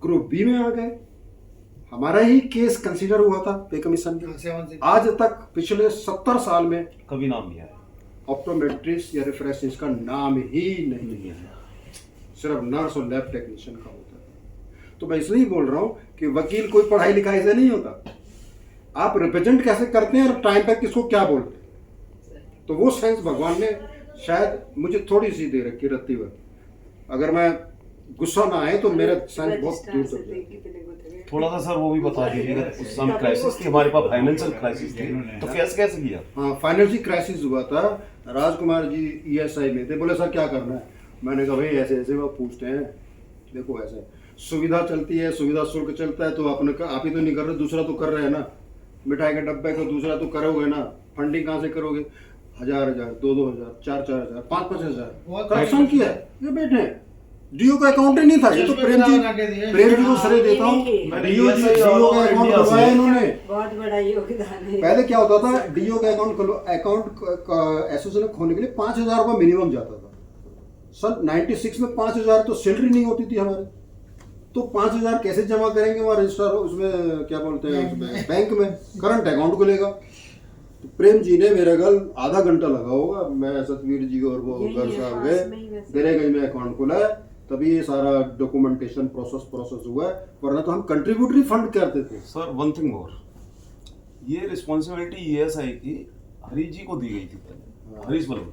ग्रुप बी में आ गए, हमारा ही केस कंसीडर हुआ था पे कमीशन में। आज तक पिछले 70 साल में कभी नाम नहीं आया ऑप्टोमेट्रिस्ट या रेफरेंस का नाम ही नहीं है, सिर्फ नर्स और लैब टेक्नीशियन का होता है। तो मैं इसलिए बोल रहा हूँ कि वकील कोई पढ़ाई लिखाई से नहीं होता, आप रिप्रेजेंट कैसे करते हैं और टाइम पर किसको क्या बोलते हैं, तो वो साइंस भगवान ने शायद मुझे थोड़ी सी दे रखी रत्ती भर। अगर मैं गुस्सा ना आए तो मेरा साइंस बहुत दूर तक जाए। थोड़ा सा सर वो भी बता दीजिएगा, उस समय क्राइसिस थी हमारे पास, फाइनेंशियल क्राइसिस थी, तो कैसे किया? हाँ, फाइनेंशियल क्राइसिस हुआ था, राजकुमार जी ESI में थे, बोले सर क्या करना है, मैंने कहा भाई ऐसे ऐसे वो पूछते हैं, देखो ऐसे सुविधा चलती है, सुविधा शुल्क चलता है, तो आपने आप ही तो नहीं कर रहे, दूसरा तो कर रहे हैं ना, मिठाई के डब्बे को दूसरा तो करोगे ना, फंडिंग कहाँ से करोगे, 1000-1000, 2-2000, 4-4000, 5-5 करप्शन किया है, ये बैठे हैं। डीओ का अकाउंट ही नहीं था, ये तो प्रेम जी को श्रेय देता हूँ, डीओ का अकाउंट खुलवाया इन्होंने, बहुत बड़ा योगदान है। पहले क्या होता था, डीओ का अकाउंट एसोसिएशन खोलने के लिए 5000 रुपये मिनिमम जाता था। सन 96 में 5000 तो सैलरी नहीं होती थी हमारे, तो 5000 कैसे जमा करेंगे वहाँ रजिस्टर, उसमें क्या बोलते हैं, उसमें बैंक में करंट अकाउंट खुलेगा। तो प्रेम जी ने मेरा कल आधा घंटा लगा होगा, मैं सतवीर जी और वो घर साहब गए, दरेगंज में अकाउंट खुला है, तभी ये सारा डॉक्यूमेंटेशन प्रोसेस हुआ है, वरना तो हम कंट्रीब्यूटरी फंड करते थे। सर वन थिंग मोर, ये रिस्पॉन्सिबिलिटी ESI की हरीश जी को दी गई थी पहले, हरीश बलवन,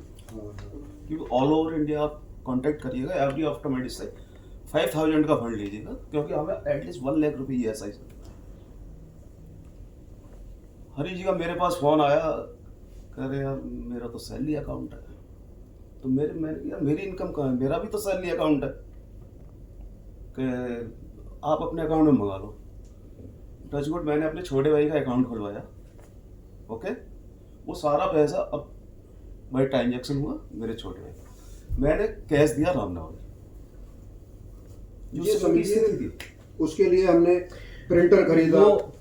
क्योंकि ऑल ओवर इंडिया आप कॉन्टेक्ट करिएगा, एवरी ऑप्टोमेट्रिस्ट से 5000 का फंड लीजिएगा, क्योंकि हमें एटलीस्ट 1 लाख रुपये ESI से। हरीश जी का मेरे पास फोन आया, कह रहे यार मेरा तो सैलरी अकाउंट है, तो मैंने यार मेरी इनकम कहाँ है, मेरा भी तो सैलरी अकाउंट है, कि आप अपने अकाउंट में मंगा लो। टचवुड मैंने अपने छोटे भाई का अकाउंट खुलवाया, ओके, वो सारा पैसा अब भाई ट्रांजेक्शन हुआ मेरे छोटे भाई, मैंने कैश दिया रामनगर, उसके लिए हमने प्रिंटर खरीदा,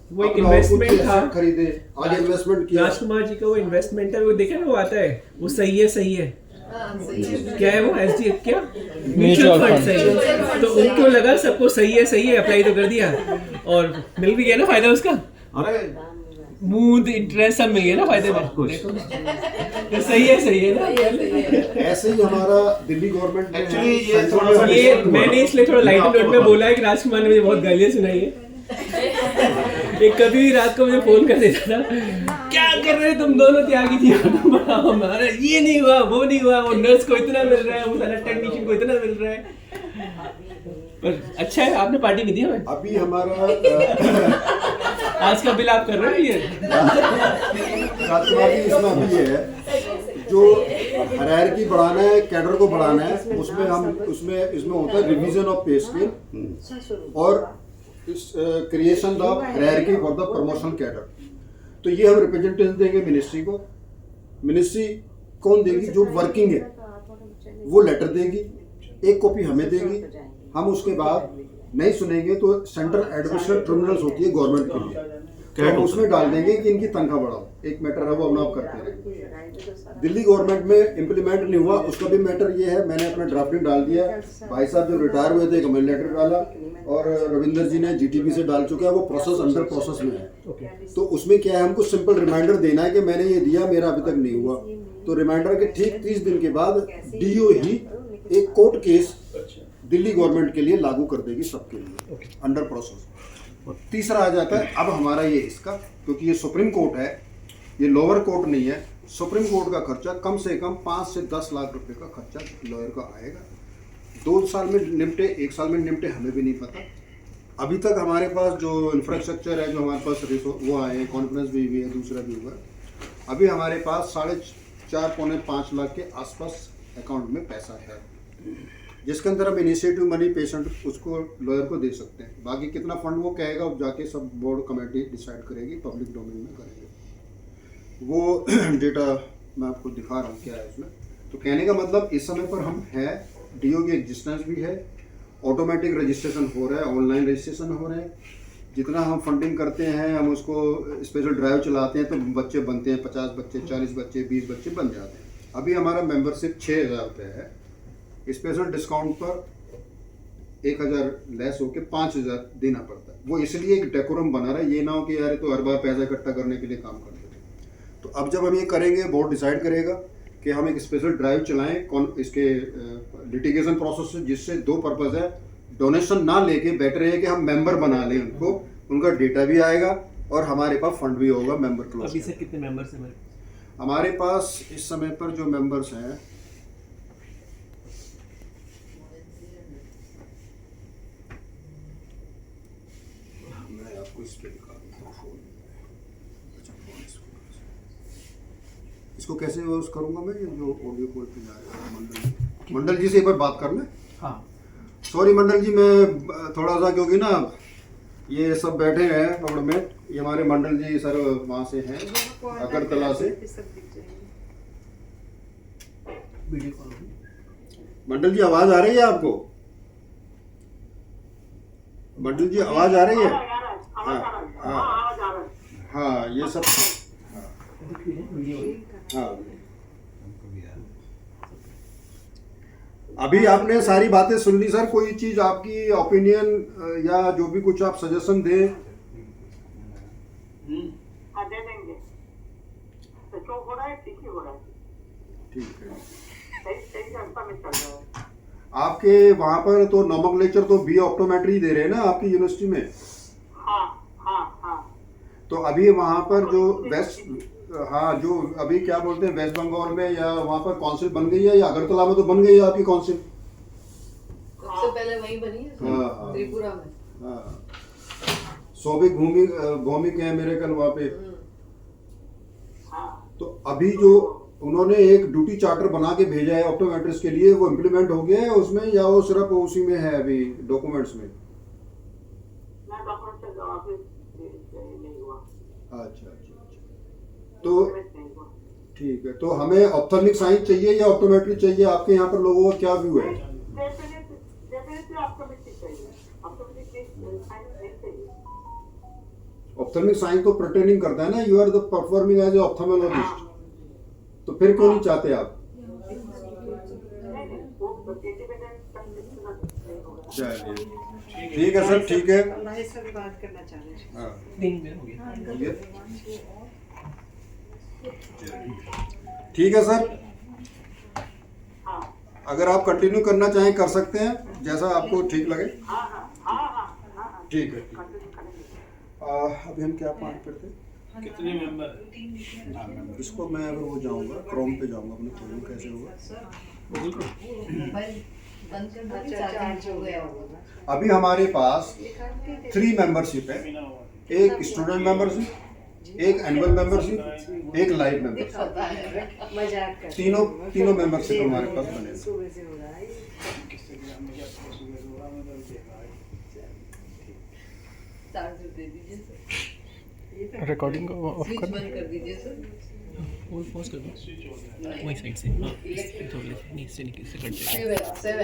वो एक इन्वेस्टमेंट था, खरीदे, आज इन्वेस्टमेंट किया। राजकुमार जी का वो इन्वेस्टमेंट है, वो देखे ना, वो आता है, वो सही है क्या है वो, SDF क्या म्यूचुअल फंड सही है, तो उनको लगा सबको सही है, अप्लाई तो कर दिया और मिल भी गया ना फायदा उसका, अरे मूड इंटरेस्ट सब मिल गया ना फायदे में, तो सही है ना। ऐसे ही हमारा दिल्ली गवर्नमेंट एक्चुअली ये मैंने इसलिए थोड़ा लाइट नोट में बोला है कि राजकुमार ने मुझे बहुत गालियाँ सुनाई है एक कभी भी रात को मुझे फोन कर देता था, क्या कर रहे तुम दोनों त्यागी थी, तुम बनाओ हमारा, ये नहीं हुआ, वो नहीं हुआ, वो नर्स को इतना मिल रहा है, वो साला टेक्नीशियन को इतना मिल रहा है। पर अच्छा है आपने पार्टी नहीं दी हमें। अभी हमारा आज का बिल आप कर रहे हो ये इसमें अभी ये है जो हायरार्की बढ़ाना है, कैडर को बढ़ाना है, उसमें हम इसमें होता है रिवीजन ऑफ पे स्केल और creation of hierarchy for the promotion cadre. तो ये हम रिप्रेजेंटेशन देंगे मिनिस्ट्री को। मिनिस्ट्री कौन देगी? जो वर्किंग है वो लेटर देगी, एक कॉपी हमें देगी, हम उसके बाद नहीं सुनेंगे तो सेंट्रल एडमिनिस्ट्रेटिव ट्रिब्यूनल्स होती है गवर्नमेंट के लिए, तो हम उसमें डाल देंगे कि इनकी तनख्वाह बढ़ाओ। एक मैटर है वो हम आप करते हैं। दिल्ली गवर्नमेंट में इम्प्लीमेंट नहीं हुआ, उसका भी मैटर ये है, मैंने अपना ड्राफ्टिंग डाल दिया है। भाई साहब जब रिटायर हुए थे कमेंट लेटर डाला और रविंदर जी ने जीटीबी से डाल चुका है, वो प्रोसेस अंडर प्रोसेस में है। तो उसमें क्या है, हमको सिंपल रिमाइंडर देना है कि मैंने ये दिया, मेरा अभी तक नहीं हुआ। तो रिमाइंडर के ठीक 30 दिन के बाद डीओ ही एक कोर्ट केस दिल्ली गवर्नमेंट के लिए लागू कर देगी सबके लिए, अंडर प्रोसेस। तीसरा आ जाता है अब हमारा ये इसका, क्योंकि ये सुप्रीम कोर्ट है, ये लोअर कोर्ट नहीं है, सुप्रीम कोर्ट का खर्चा कम से कम 5 से 10 लाख रुपए का खर्चा लॉयर का आएगा। 2 साल में निपटे, 1 साल में निपटे, हमें भी नहीं पता। अभी तक हमारे पास जो इंफ्रास्ट्रक्चर है, जो हमारे पास वो आए हैं, कॉन्फ्रेंस भी हुई है, दूसरा भी हुआ। अभी हमारे पास 4.5 पौने 5 लाख के आसपास अकाउंट में पैसा है, जिसके अंदर हम इनिशिएटिव मनी पेशेंट उसको लॉयर को दे सकते हैं। बाकी कितना फंड वो कहेगा वो जाके सब बोर्ड कमेटी डिसाइड करेगी, पब्लिक डोमेन में करेंगे। वो डेटा मैं आपको दिखा रहा हूँ क्या है इसमें। तो कहने का मतलब इस समय पर हम है, डीओ की एग्जिस्टेंस भी है, ऑटोमेटिक रजिस्ट्रेशन हो रहा है, ऑनलाइन रजिस्ट्रेशन हो रहे हैं। जितना हम फंडिंग करते हैं, हम उसको स्पेशल ड्राइव चलाते हैं तो बच्चे बनते हैं, 50 बच्चे, 40 बच्चे, 20 बच्चे बन जाते हैं। अभी हमारा मेंबरशिप 6000 रुपये है, स्पेशल डिस्काउंट पर 1000 लेस होकर 5000 देना पड़ता है। वो इसलिए एक डेकोरम बना रहा है, ये ना हो कि यार तो हर बार पैसा इकट्ठा करने के लिए काम करते थे। तो अब जब हम ये करेंगे, बोर्ड डिसाइड करेगा कि हम एक स्पेशल ड्राइव चलाएं इसके लिटिगेशन प्रोसेस से, जिससे 2 पर्पज़ है। डोनेशन ना लेके बेटर है कि हम मेंबर बना लें उनको, उनका डेटा भी आएगा और हमारे पास फंड भी होगा मेंबर क्लोज। अभी से कितने मेंबर्स हैं हमारे पास? इस समय पर जो मेंबर्स हैं, मैं आपको इस पे दिखा दूँ फोन। इसको कैसे यूज करूँगा मैं, ये जो ऑडियो कॉल पे जा रहा है। मंडल जी से एक बार बात कर लें। हाँ सॉरी मंडल जी, मैं थोड़ा सा, क्योंकि ना ये सब बैठे हैं पकड़ में, ये हमारे मंडल जी सर वहाँ से हैं, अगरतला से। मंडल जी आवाज आ रही है आपको? मंडल जी आवाज आ रही है? हाँ ये सब हाँ। अभी आपने सारी बातें सुन ली सर, कोई चीज आपकी ओपिनियन या जो भी कुछ आप सजेशन दें? दे देंगे, तो जो हो रहा है ठीक ही हो रहा है। ठीक है, सही रास्ता में चल रहा है। आपके वहाँ पर तो नॉमेनक्लेचर तो बी ऑप्टोमेट्री दे रहे हैं ना आपकी यूनिवर्सिटी में? हाँ हाँ हाँ। तो अभी वहाँ पर जो जो अभी क्या बोलते हैं वेस्ट बंगाल में या वहाँ पर काउंसिल बन गई है, या अगरतला में तो बन गई है आपकी काउंसिल? सबसे पहले वहीं बनी है त्रिपुरा में। हाँ, सौभिक भौमिक है मेरे कल वहाँ पे। तो अभी जो उन्होंने एक ड्यूटी चार्टर बना के भेजा है ऑप्टोमेट्रिस्ट के लिए, वो इम्प्लीमेंट हो गया है उसमें, या वो सिर्फ उसी में है अभी डॉक्यूमेंट्स में? अच्छा, तो ठीक है। तो हमें ऑप्थेल्मिक साइंस चाहिए या ऑप्टोमेट्री चाहिए? आपके यहाँ पर लोगों का क्या व्यू है? ऑप्थेल्मिक साइंस तो पर्टेनिंग करता है ना, you are the performing as a ophthalmologist, तो फिर क्यों नहीं चाहते आप? चलिए ठीक है सर, ठीक है। बात करना चाह रहे हैं। हाँ ठीक है सर, अगर आप कंटिन्यू करना चाहें कर सकते हैं, जैसा आपको ठीक लगे। ठीक है। अभी हम क्या पार्ट पर थे? कितने मेंबर? इसको मैं अगर वो जाऊँगा क्रोम पे जाऊँगा अपने क्रोम कैसे होगा? मोबाइल बंद कर दो, चार्ज हो गया होगा। अभी हमारे पास 3 मेंबरशिप है, एक स्टूडेंट मेंबरशिप, एक एनुअल मेंबरशिप, एक लाइव मेंबरशिप। मजाक कर तीनों मेंबरशिप हमारे पास बने हैं। सुबह से हो रहा है चार्ज दे दीजिए सर। रिकॉर्डिंग ऑफ स्विच कर बंद कर दीजिए सर। वो पॉज कर दो वही साइड से हाँ, थोड़ी नीचे से कट जाएगा। 7